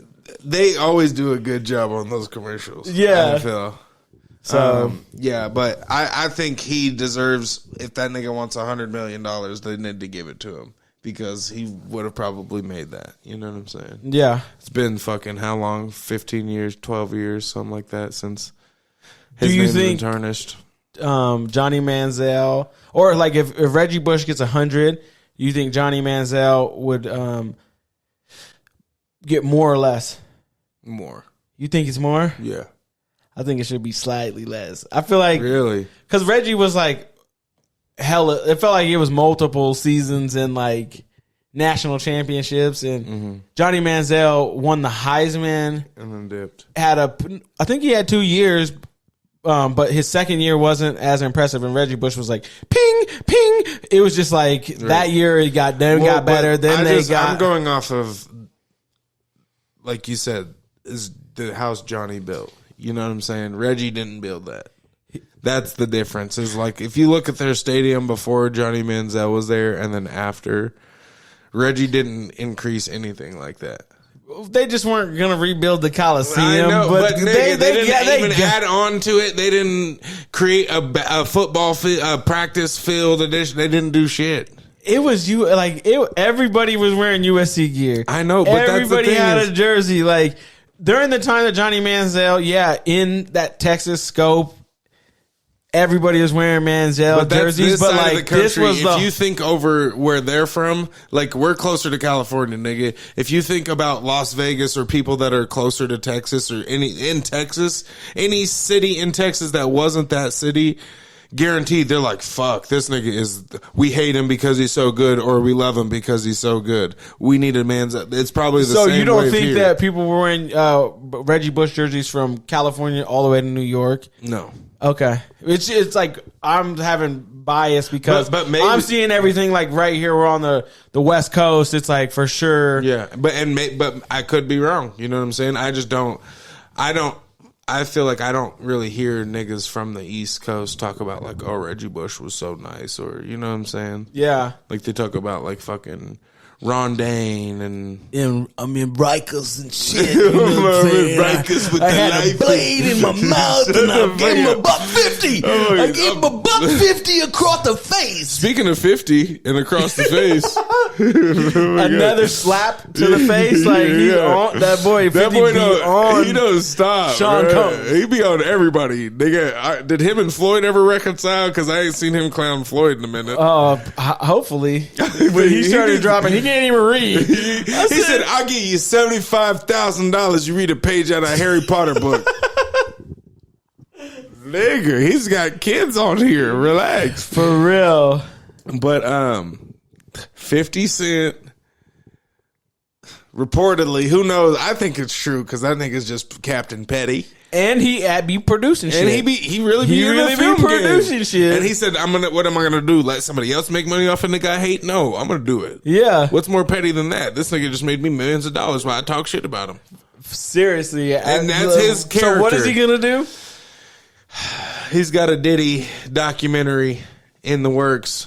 They always do a good job on those commercials. Yeah. NFL. So Yeah, but I think he deserves, if that nigga wants $100 million, they need to give it to him because he would have probably made that. You know what I'm saying? yeah. It's been fucking how long? 15 years, 12 years, something like that since his Do you name's think- been tarnished. Johnny Manziel, or like if Reggie Bush gets 100, you think Johnny Manziel would get more or less? More. You think it's more? Yeah. I think it should be slightly less. I feel like Really? because Reggie was like hella. It felt like it was multiple seasons and like national championships, and Johnny Manziel won the Heisman. And then dipped. I think he had 2 years. But his second year wasn't as impressive, and Reggie Bush was like, ping, ping. It was just like that year it got got better. Then I'm going off of, like you said, is the house Johnny built. You know what I'm saying? Reggie didn't build that. That's the difference. Is like if you look at their stadium before Johnny Manziel was there, and then after, Reggie didn't increase anything like that. They just weren't gonna rebuild the Coliseum. I know, but nigga, they didn't even got- add on to it. They didn't create a football practice field edition. They didn't do shit. It was you like it. Everybody was wearing USC gear. I know, but that's the everybody thing had is- a jersey. Like during the time that Johnny Manziel, in that Texas scope, everybody was wearing Manziel But that's jerseys. this But side like of the country. this was If you think over where they're from, like we're closer to California, nigga. If you think about Las Vegas or people that are closer to Texas or any city in Texas that wasn't that city, guaranteed they're like, fuck, this nigga is, we hate him because he's so good, or we love him because he's so good. We need a man's, it's probably the So same you don't way think here. that people were wearing Reggie Bush jerseys from California all the way to New York? No. Okay, it's like I'm having bias because But maybe- I'm seeing everything like right here. We're on the West Coast. It's like for sure. Yeah, but I could be wrong. You know what I'm saying? I just don't. I feel like I don't really hear niggas from the East Coast talk about like, oh, Reggie Bush was so nice, or you know what I'm saying? Yeah. Like they talk about like fucking Ron Dane and I'm in Rikers and shit. You know what I'm saying? Rikers with I the had life. a blade in my mouth and I gave him a $150. Oh, I gave him a $150 across the face. Speaking of 50 and across the face, Another slap to the face. Like he's on that boy. 50 that boy be knows, on. he don't stop. Sean bruh. Combs. He be on everybody. Nigga, did him and Floyd ever reconcile? Because I ain't seen him clown Floyd in a minute. Hopefully, but he started dropping. He can't even read. He said, "I'll give you $75,000. You read a page out of a Harry Potter book." Nigga, he's got kids on here. Relax. For real. But 50 Cent, Reportedly, who knows? I think it's true because I think it's just Captain Petty. And he be producing shit. And he really be producing shit. And he said, what am I gonna do? Let somebody else make money off a nigga I hate? No, I'm gonna do it. Yeah. What's more petty than that? This nigga just made me millions of dollars while I talk shit about him. Seriously. And that's his character. So what is he gonna do? He's got a Diddy documentary in the works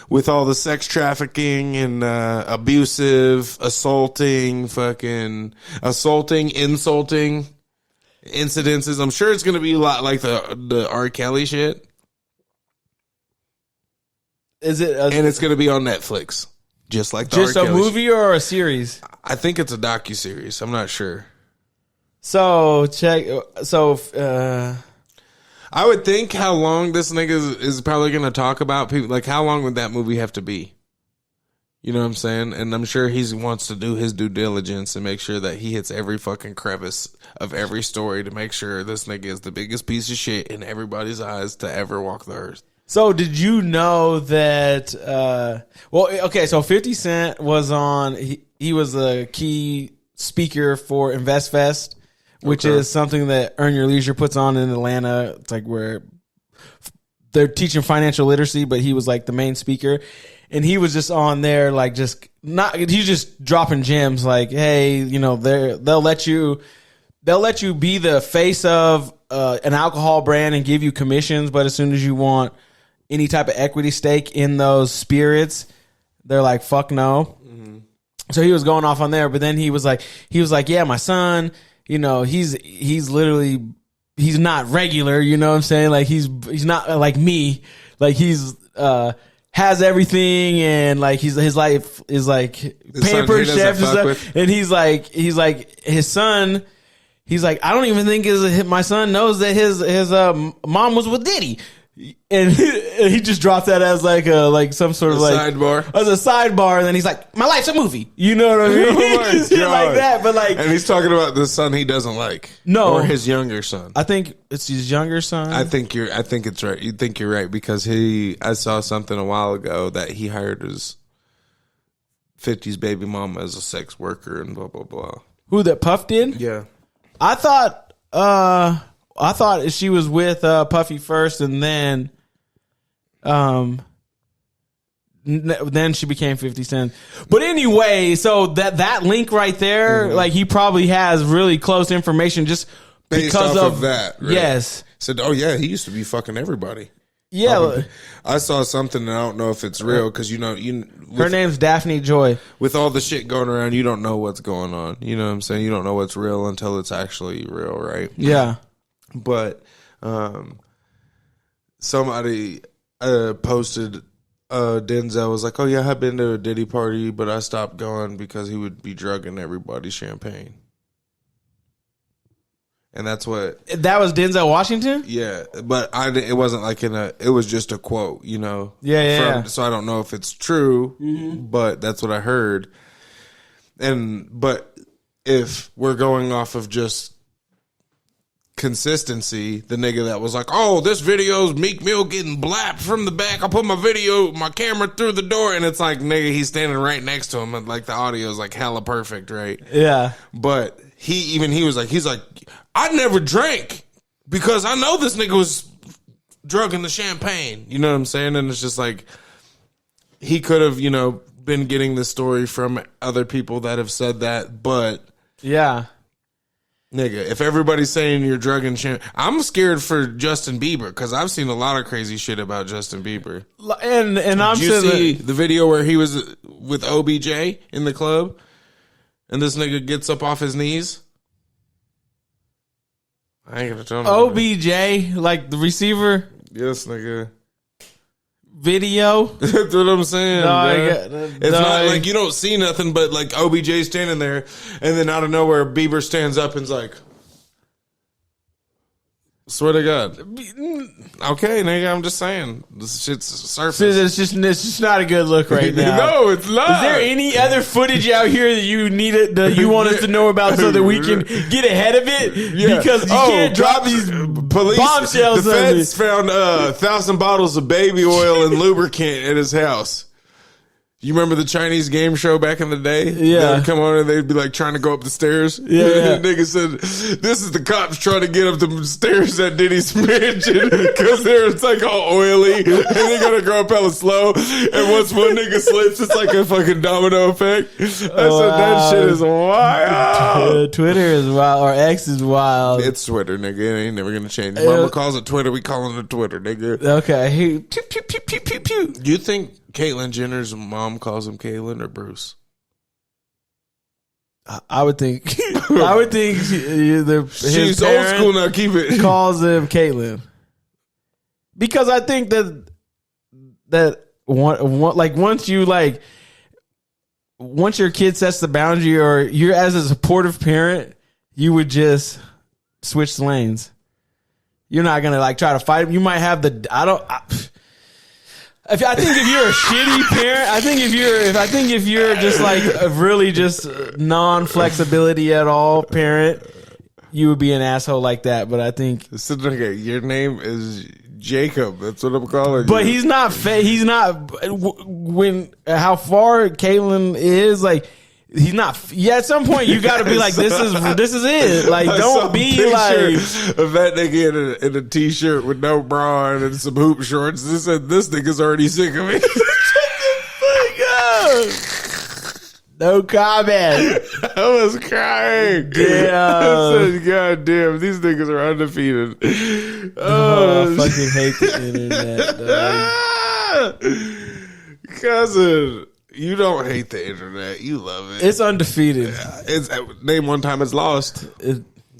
with all the sex trafficking and abusive, insulting incidences. I'm sure it's going to be a lot like the R. Kelly shit. Is it? And it's going to be on Netflix, just like the just R. a Kelly movie shit. or a series? I think it's a docuseries. I'm not sure. So I would think how long this nigga is probably going to talk about people. Like, how long would that movie have to be? You know what I'm saying? And I'm sure he wants to do his due diligence and make sure that he hits every fucking crevice of every story to make sure this nigga is the biggest piece of shit in everybody's eyes to ever walk the earth. So did you know that? So 50 Cent was on. He was a key speaker for InvestFest, which is something that Earn Your Leisure puts on in Atlanta. It's like where they're teaching financial literacy, but he was like the main speaker. And he was just on there, like he's just dropping gems like, hey, you know, they'll let you be the face of an alcohol brand and give you commissions. But as soon as you want any type of equity stake in those spirits, they're like, fuck no. Mm-hmm. So he was going off on there. But then he was like, yeah, my son, you know, he's not regular. You know what I'm saying? Like he's not like me. Like he's, has everything and like his life is like pampered chef and stuff. And he's like his son. He's like, I don't even think my son knows that his mom was with Diddy. And he just dropped that as like some sort of sidebar. As a sidebar, and then he's like, "My life's a movie." You know what I mean? Oh Shit like that, but like, and he's talking about the son he doesn't like, or his younger son. I think it's his younger son. I think it's right. You think you're right because I saw something a while ago that he hired his 50's baby mama as a sex worker and blah blah blah. Who, that Puff did? Yeah, I thought she was with Puffy first, and then she became 50 Cent. But anyway, so that link right there, mm-hmm. like he probably has really close information just based because off of that. Right? Yes. Said, oh yeah, he used to be fucking everybody. Yeah. I saw something and I don't know if it's real because her name's Daphne Joy. With all the shit going around, you don't know what's going on. You know what I'm saying? You don't know what's real until it's actually real, right? Yeah. But somebody posted Denzel was like, oh yeah, I've been to a Diddy party, but I stopped going because he would be drugging everybody champagne. And that was Denzel Washington? Yeah, but it wasn't like it was just a quote, you know. Yeah. So I don't know if it's true, mm-hmm. but that's what I heard. But if we're going off of just consistency, the nigga that was like, oh, this video's Meek Mill getting blapped from the back. I put my camera through the door, and it's like, nigga, he's standing right next to him, and like the audio is like hella perfect, right? Yeah. But he's like, I never drank because I know this nigga was drugging the champagne. You know what I'm saying? And it's just like, he could have, you know, been getting this story from other people that have said that, but yeah. Nigga, if everybody's saying you're drugging champagne, I'm scared for Justin Bieber because I've seen a lot of crazy shit about Justin Bieber. And I'm Did you see the video where he was with OBJ in the club and this nigga gets up off his knees? I ain't gonna tell him. OBJ, like the receiver? Yes, nigga. Video? That's what I'm saying. It's not like you don't see nothing, but like OBJ standing there, and then out of nowhere, Bieber stands up and's like, swear to God. Okay, nigga, I'm just saying. This shit's surface. It's just not a good look right now. No, it's not. Is there any other footage out here that you want us to know about so that we can get ahead of it? Yeah. Because you can't drop these bombshells. The feds found 1,000 bottles of baby oil and lubricant at his house. You remember the Chinese game show back in the day? Yeah. They would come on and they'd be like trying to go up the stairs. Yeah. And the nigga said, this is the cops trying to get up the stairs at Diddy's mansion because it's like all oily and they gotta go up hella slow. And once one nigga slips, it's like a fucking domino effect. I said, that shit is wild. Twitter is wild, or X is wild. It's Twitter, nigga. It ain't never gonna change. Mama calls it Twitter. We calling it Twitter, nigga. Okay. Pew, pew, pew, pew, pew, pew. Do you think Caitlyn Jenner's mom calls him Caitlyn or Bruce? I would think. She's old school now. Keep it. Calls him Caitlyn, because I think that once your kid sets the boundary, or you're as a supportive parent, you would just switch lanes. You're not gonna like try to fight him. You might have the I think if you're a shitty parent, I think if you're just like a really just non-flexibility at all parent, you would be an asshole like that. But I think Okay, your name is Jacob. That's what I'm calling you. But he's not. He's not. When how far Caitlyn is, like he's not. Yeah, at some point you got to be like, this is it. Like, don't be like of that nigga in a t-shirt with no bra and some hoop shorts. This nigga's already sick of me. Shut the fuck up. No comment. I was crying. Damn. I said, God damn, these niggas are undefeated. Oh, I fucking hate the internet, dog. Cousin, you don't hate the internet. You love it. It's undefeated. It's name one time it's lost.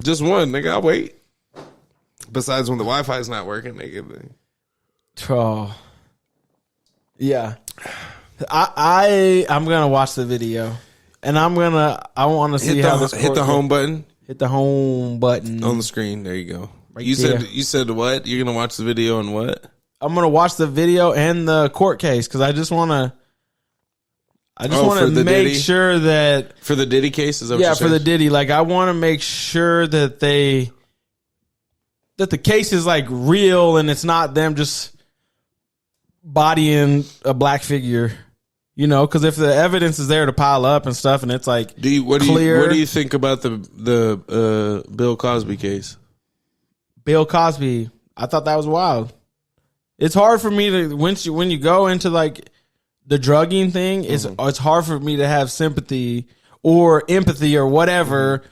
Just one, nigga. I'll wait. Besides when the Wi-Fi's not working, nigga. Oh. Yeah. I'm gonna watch the video, and I want to see how this hit the home button. Hit the home button on the screen. There you go. Right you there. said what? You're gonna watch the video and what? I'm gonna watch the video and the court case because I just want to. Want to make sure that for the Diddy case, is that what you're for the Diddy, like I want to make sure that the case is like real and it's not them just bodying a black figure, you know? Because if the evidence is there to pile up and stuff, and it's like what do you think about the Bill Cosby case? Bill Cosby, I thought that was wild. It's hard for me to when you go into like the drugging thing, it's hard for me to have sympathy or empathy or whatever,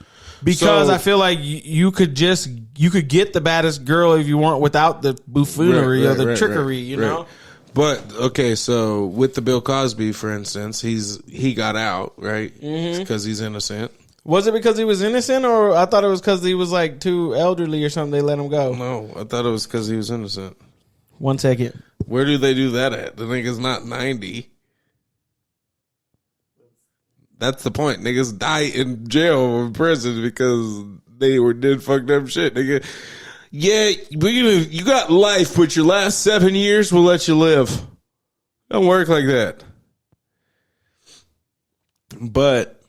because I feel like you could get the baddest girl if you want without the buffoonery or the trickery, you know? But okay, so with the Bill Cosby, for instance, he got out, right? Because he's innocent. Was it because he was innocent, or I thought it was because he was like too elderly or something? They let him go. No, I thought it was because he was innocent. 1 second. Where do they do that at? The nigga's not 90. That's the point. Niggas die in jail or in prison because they did fucked up shit, nigga. Yeah, you got life, but your last 7 years will let you live. Don't work like that. But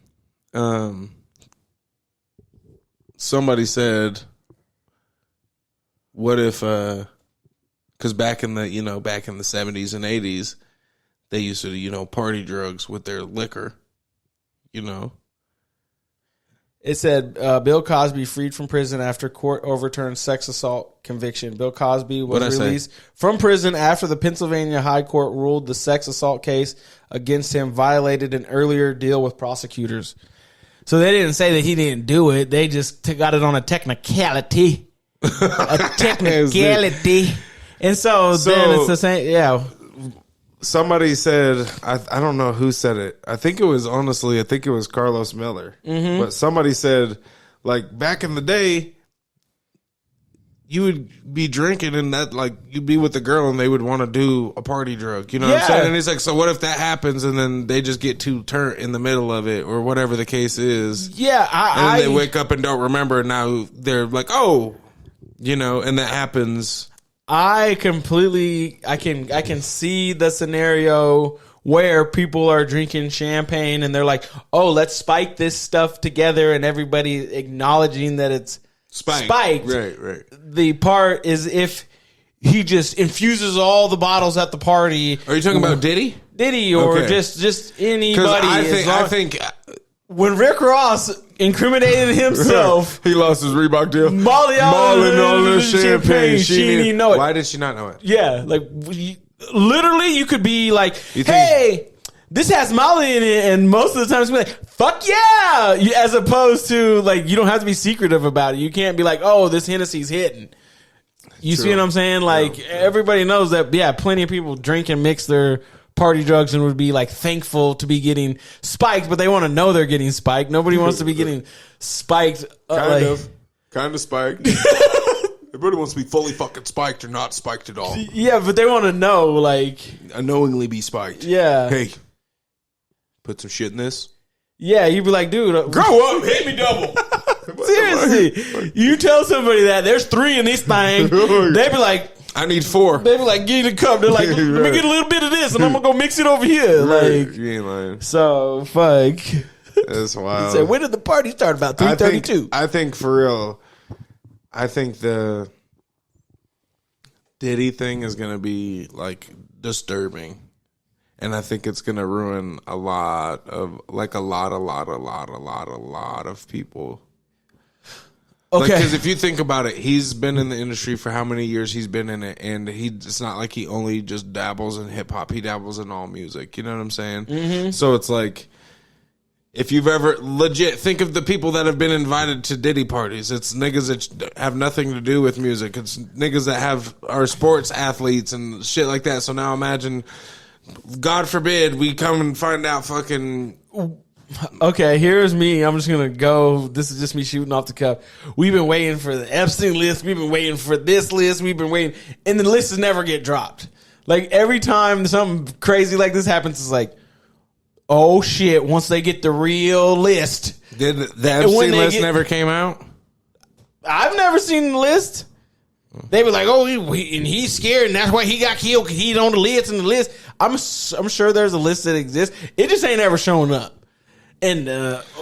somebody said, what if because back in the 70s and 80s, they used to, party drugs with their liquor, It said Bill Cosby freed from prison after court overturned sex assault conviction. Bill Cosby was released from prison after the Pennsylvania High Court ruled the sex assault case against him violated an earlier deal with prosecutors. So they didn't say that he didn't do it. They just got it on a technicality. A technicality. And so then it's the same. Yeah. Somebody said, I don't know who said it. I think it was Carlos Miller. But somebody said, like, back in the day, you would be drinking and that, like, you'd be with a girl and they would want to do a party drug. You know what I'm saying? And he's like, so what if that happens and then they just get too turnt in the middle of it or whatever the case is? Yeah. And they wake up and don't remember. And now they're like, oh, and that happens. I can see the scenario where people are drinking champagne and they're like, oh, let's spike this stuff together, and everybody acknowledging that it's spiked. Right. The part is if he just infuses all the bottles at the party. Are you talking about Diddy? Diddy or Okay. just anybody. Because I think when Rick Ross incriminated himself, he lost his Reebok deal. Molly all the champagne. She didn't even know it. Why did she not know it? Yeah, like literally, you could be like, You think- "Hey, this has Molly in it," and most of the time it's gonna be like, "Fuck yeah!" As opposed to like, you don't have to be secretive about it. You can't be like, "Oh, this Hennessy's hitting." You see what I'm saying? Like everybody knows that. Yeah, plenty of people drink and mix their party drugs and would be like thankful to be getting spiked, but they want to know they're getting spiked. Nobody wants to be getting spiked. Kind of spiked. Everybody wants to be fully fucking spiked or not spiked at all. Yeah, but they want to know, like, Unknowingly be spiked. yeah, Hey, put some shit in this. yeah. You'd be like, dude, Grow up, hit me double. seriously. You tell somebody that there's 3 in this thing, they be like. I need 4. They be like, give you the cup. They're like, let me get a little bit of this, and I'm gonna go mix it over here. Like, You ain't lying. so fuck. That's wild. So when did the party start? About 3:32. I think for real, I think the Diddy thing is gonna be like disturbing, and I think it's gonna ruin a lot of people. Okay, Because if you think about it, he's been in the industry for how many years he's been in it, and it's not like he only just dabbles in hip hop. He dabbles in all music. You know what I'm saying? Mm-hmm. So it's like, if you've ever legit think of the people that have been invited to Diddy parties, it's niggas that have nothing to do with music. It's niggas that are sports athletes and shit like that. So now imagine, God forbid, we come and find out fucking. okay. Here's me. I'm just gonna go. This is just me shooting off the cuff. We've been waiting for the Epstein list. We've been waiting for this list. We've been waiting, and the lists never get dropped. Like every time something crazy like this happens, it's like, oh shit! Once they get the real list, Did the Epstein list never came out? I've never seen the list. They were like, oh, and he's scared, and that's why he got killed, because he's on the list. And the list, I'm sure there's a list that exists. It just ain't ever shown up. And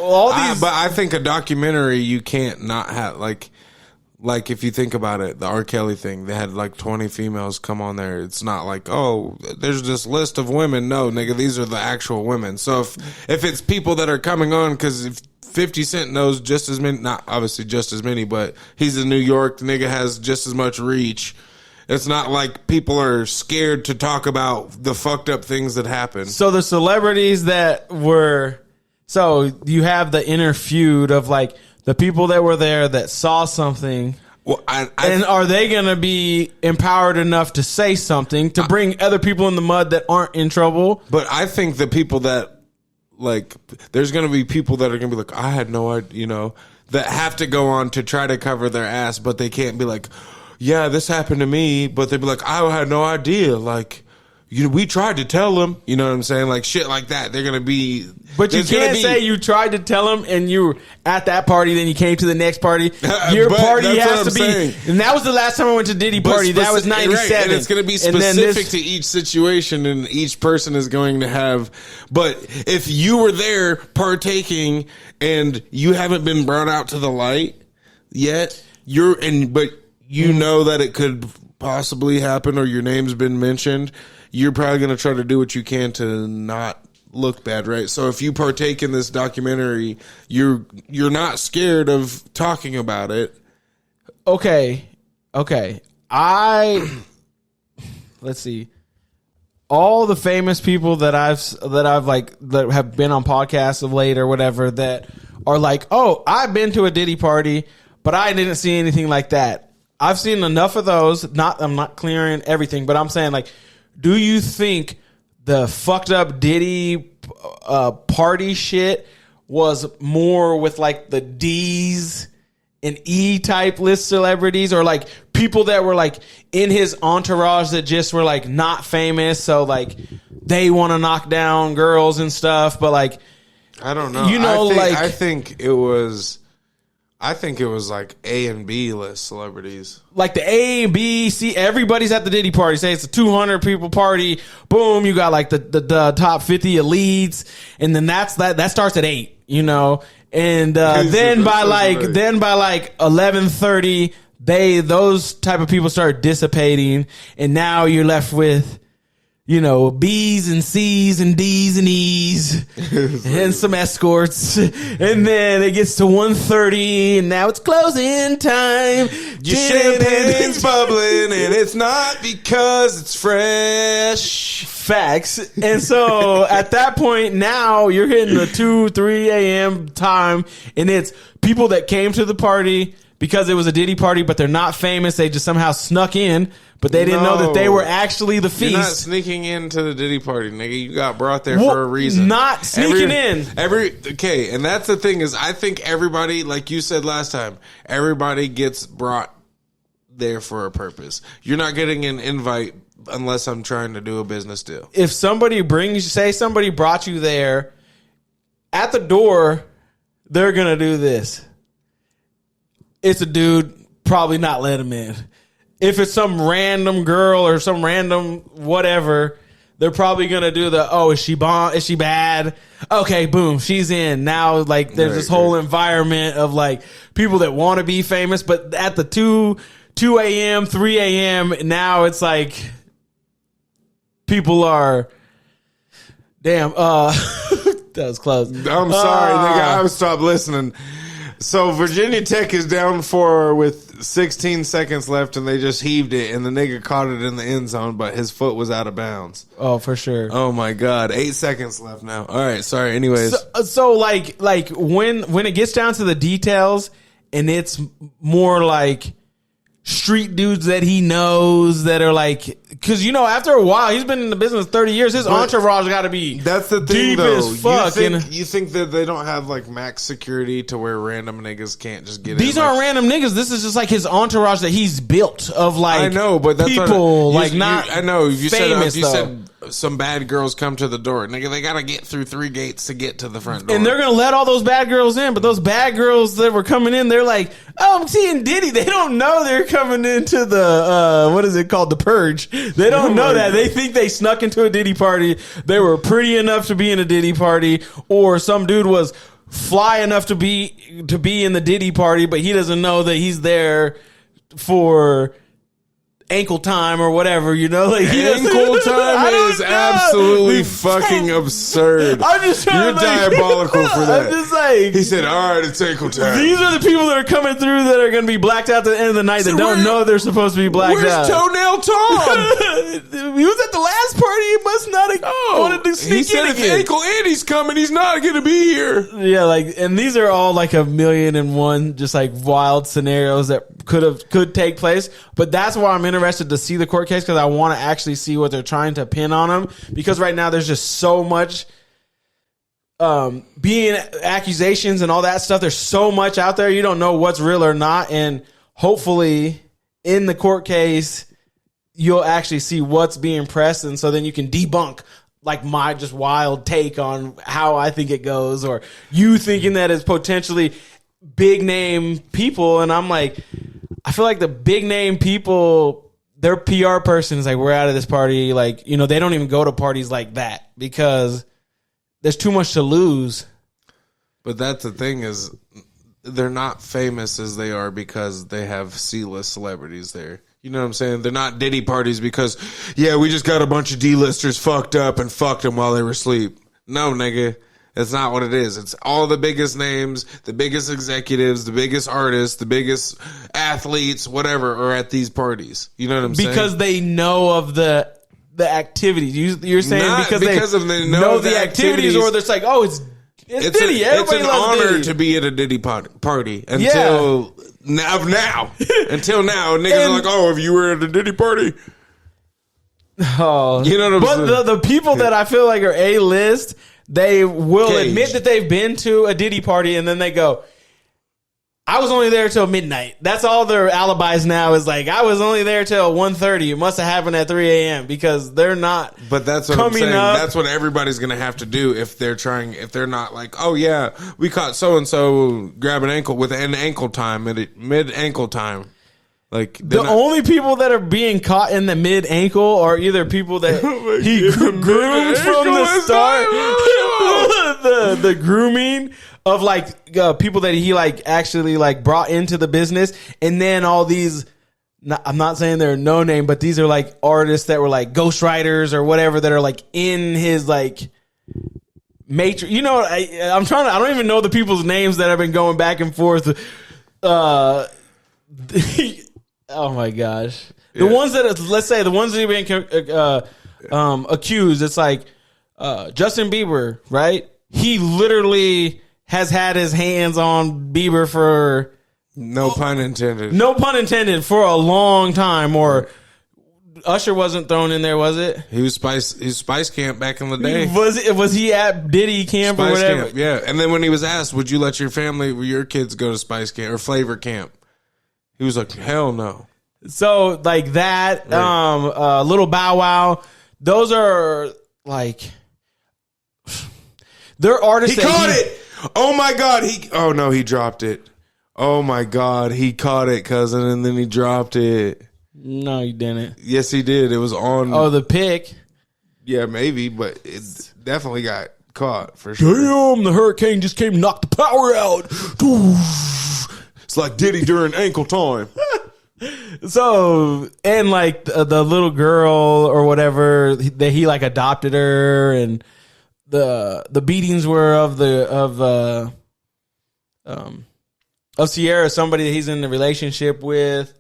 all these, But I think a documentary you can't not have like if you think about it, the R. Kelly thing, they had like 20 females come on there. It's not like, oh, there's this list of women. No, nigga, these are the actual women. So if it's people that are coming on, because if 50 Cent knows just as many, not obviously just as many, but he's in New York, the nigga has just as much reach. It's not like people are scared to talk about the fucked up things that happen. so the celebrities that were, so you have the inner feud of like the people that were there that saw something. Well, And are they going to be empowered enough to say something to bring other people in the mud that aren't in trouble? But I think the people that, like, there's going to be people that are going to be like, I had no idea, that have to go on to try to cover their ass, but they can't be like, yeah, this happened to me. But they'd be like, I had no idea. Like, we tried to tell them, you know what I'm saying? Like shit like that. They're going to be. But you can't say you tried to tell them and you were at that party, then you came to the next party. Your party has to be. Saying. And that was the last time I went to Diddy party. That was 97. Right, and it's going to be specific to each situation, and each person is going to have. But if you were there partaking and you haven't been brought out to the light yet, but you know that it could possibly happen, or your name's been mentioned, you're probably going to try to do what you can to not look bad, right? So if you partake in this documentary, you're not scared of talking about it. Okay. Let's see. All the famous people that that have been on podcasts of late or whatever that are like, oh, I've been to a Diddy party, but I didn't see anything like that. I've seen enough of those. I'm not clearing everything, but I'm saying, like, do you think the fucked up Diddy party shit was more with like the D's and E type list celebrities, or like people that were like in his entourage that just were like not famous, so like they want to knock down girls and stuff, but like, I don't know. I think it was like A and B list celebrities. Like the A, B, C, everybody's at the Diddy party. Say it's a 200 people party. Boom, you got like the top 50 elites, and then that starts at 8. And then by like 11:30, those type of people start dissipating, and now you're left with you know, B's and C's and D's and E's and some escorts. And then it gets to 1:30 and now it's closing time. Your champagne's bubbling and it's not because it's fresh. Facts. And so at that point, now you're hitting the 2, 3 a.m. time, and it's people that came to the party because it was a Diddy party, but they're not famous. They just somehow snuck in, but they didn't know that they were actually the feast. You're not sneaking into the Diddy party, nigga. You got brought there for a reason. Not sneaking in. Okay, and that's the thing is, I think everybody, like you said last time, everybody gets brought there for a purpose. You're not getting an invite unless I'm trying to do a business deal. If somebody say somebody brought you there, at the door, they're going to do this. It's a dude, probably not let him in. If it's some random girl or some random whatever, they're probably going to do is she bomb? Is she bad? Okay, boom, she's in. Now, like, there's this whole environment of, like, people that want to be famous, but at the 2 a.m., 3 a.m., now it's like people are, damn, that was close. I'm sorry, nigga. I've stopped listening. So Virginia Tech is down 4 with 16 seconds left, and they just heaved it, and the nigga caught it in the end zone, but his foot was out of bounds. Oh, for sure. Oh my God, 8 seconds left now. All right, sorry. Anyways, so like when it gets down to the details, and it's more like street dudes that he knows that are like, because you know, after a while, he's been in the business 30 years. His entourage got to be that's the thing, deep though. as fuck. You think that they don't have like max security to where random niggas can't just get in? These aren't random niggas. This is just like his entourage that he's built of like, I know, but that's people what, not. I know you famous, said some bad girls come to the door, nigga. They gotta get through 3 gates to get to the front door, and they're gonna let all those bad girls in. But those bad girls that were coming in, they're like, "Oh, I'm seeing Diddy." They don't know they're coming into the what is it called, the purge. They don't know that. They think they snuck into a Diddy party. They were pretty enough to be in a Diddy party, or some dude was fly enough to be in the Diddy party, but he doesn't know that he's there for ankle time or whatever, you know, like ankle time is absolutely fucking absurd. I'm just trying You're diabolical for that. I'm just like, he said, all right, it's ankle time. These are the people that are coming through that are going to be blacked out at the end of the night that don't know they're supposed to be blacked out. Where's Toenail Tom? He was at the last party. He must not have wanted to sneak in. He said if Ankle Andy's coming, he's not going to be here. Yeah, like, and these are all like 1,000,001 just like wild scenarios that could take place. But that's why I'm interested to see the court case, because I want to actually see what they're trying to pin on him. Because right now there's just so much being accusations and all that stuff. There's so much out there. You don't know what's real or not. And hopefully in the court case, you'll actually see what's being pressed. And so then you can debunk like my just wild take on how I think it goes, or you thinking that it's potentially big name people. And I'm like, I feel like the big name people, their PR person is like, we're out of this party. Like, you know, they don't even go to parties like that because there's too much to lose. But that's the thing, is they're not famous as they are because they have C-list celebrities there. You know what I'm saying? They're not Diddy parties because, yeah, we just got a bunch of D-listers fucked up and fucked them while they were asleep. No, nigga. That's not what it is. It's all the biggest names, the biggest executives, the biggest artists, the biggest athletes, whatever, are at these parties. You know what I'm saying? Because they know of the activities. You're saying Not because they know the activities, or it's like, oh, it's Diddy. It's an loves honor Diddy. to be at a Diddy party until now. Until now, niggas are like, oh, if you were at a Diddy party. Oh, you know what I'm saying? But the people that I feel like are A-list, they will admit that they've been to a Diddy party, and then they go, I was only there till midnight. That's all their alibis now is like, I was only there till 1:30. It must have happened at 3 a.m. because they're not. But that's what I'm saying. That's what everybody's going to have to do if they're not like, oh yeah, we caught so-and-so grab an ankle with an ankle time, mid-ankle time. Like the only people that are being caught in the mid ankle are either people that he groomed from the start, the grooming of like people that he like actually like brought into the business, and then all these I'm not saying they're no name, but these are like artists that were like ghostwriters or whatever that are like in his like matrix. You know, I don't even know the people's names that have been going back and forth. Oh my gosh. The ones that, let's say, the ones that have been accused, it's like Justin Bieber, right? He literally has had his hands on Bieber for... No pun intended. No pun intended, for a long time. Or Usher wasn't thrown in there, was it? He was Spice Camp back in the day. Was he at Diddy camp Spice or whatever? Camp, yeah. And then when he was asked, would you let your family, your kids go to Spice Camp or Flavor Camp? He was like, hell no. So like that, Little Bow Wow, those are like, they're artists. He caught it. Oh my God. Oh no, he dropped it. Oh my God, he caught it, cousin, and then he dropped it. No, you didn't. Yes, he did. It was on. Oh, the pick. Yeah, maybe, but it definitely got caught for sure. Damn, the hurricane just came and knocked the power out. It's like Diddy during ankle time. So, and like the little girl or whatever, that he like adopted her, and the beatings were of Sierra, somebody that he's in a relationship with.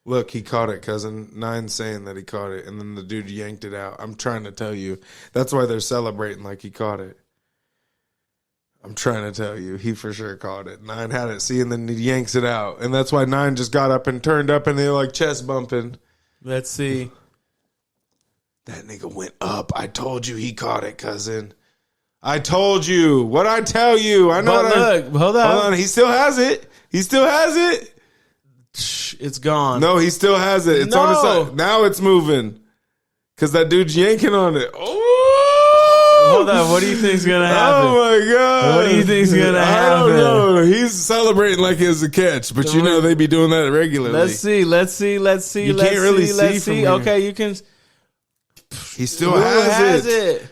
Look, he caught it, cousin. Nine's saying that he caught it, and then the dude yanked it out. I'm trying to tell you. That's why they're celebrating like he caught it. I'm trying to tell you. He for sure caught it. Nine had it, see, and then he yanks it out. And that's why Nine just got up and turned up, and they're like chest bumping. Let's see. That nigga went up. I told you he caught it, cousin. I told you. What'd I tell you? I know. But look, hold on. He still has it. He still has it. It's gone. No, he still has it. It's on his side. Now it's moving. Because that dude's yanking on it. Oh! Hold on. What do you think's going to happen? Oh, my God. What do you think's going to happen? I don't know. He's celebrating like it's a catch. But you know they be doing that regularly. Let's see. You can't really see from here. Okay, you can. He still has it.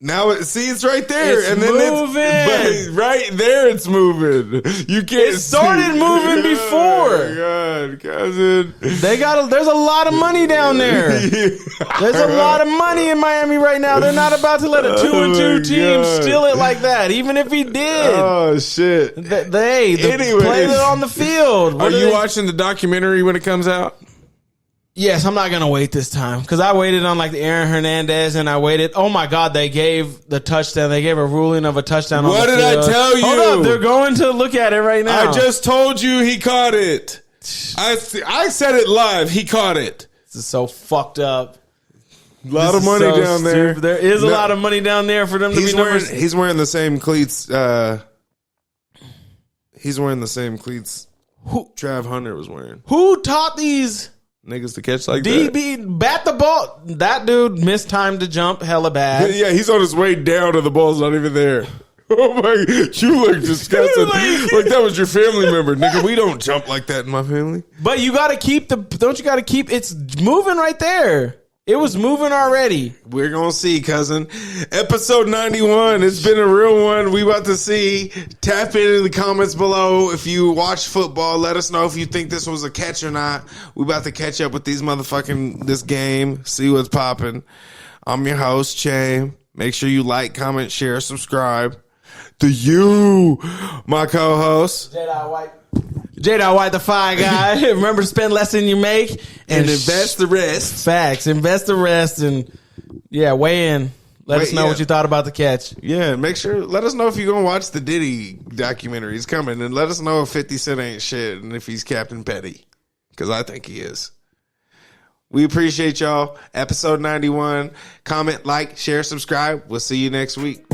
Now it's right there, it's and then moving. But right there, it's moving. You can't. It started moving before. Oh my God, cousin. There's a lot of money down there. There's a lot of money in Miami right now. They're not about to let a 2-2 team steal it like that. Even if he did. Oh shit. Play it on the field. Are you watching the documentary when it comes out? Yes, I'm not going to wait this time because I waited on like the Aaron Hernandez and I waited. Oh my God, they gave the touchdown. They gave a ruling of a touchdown. What did I tell you? Hold up, they're going to look at it right now. I just told you he caught it. I said it live. He caught it. This is so fucked up. A lot of money down there. There is a lot of money down there for them to be numbers. He's wearing the same cleats. He's wearing the same cleats Trav Hunter was wearing. Who taught these niggas to catch like DB bat the ball? That dude missed time to jump hella bad. Yeah, he's on his way down and the ball's not even there. Oh my, you look disgusting. Like that was your family member, nigga. We don't jump like that in my family. But you got to keep it's moving right there. It was moving already. We're going to see, cousin. Episode 91. It's been a real one. We about to see. Tap in the comments below. If you watch football, let us know if you think this was a catch or not. We about to catch up with this game. See what's popping. I'm your host, Che. Make sure you like, comment, share, subscribe. To you, my co-host. J.White, the Fire Guy. Remember to spend less than you make and invest the rest. Facts. Invest the rest and weigh in. Let us know what you thought about the catch. Yeah, let us know if you're going to watch the Diddy documentary. He's coming. And let us know if 50 Cent ain't shit and if he's Captain Petty. Because I think he is. We appreciate y'all. Episode 91. Comment, like, share, subscribe. We'll see you next week.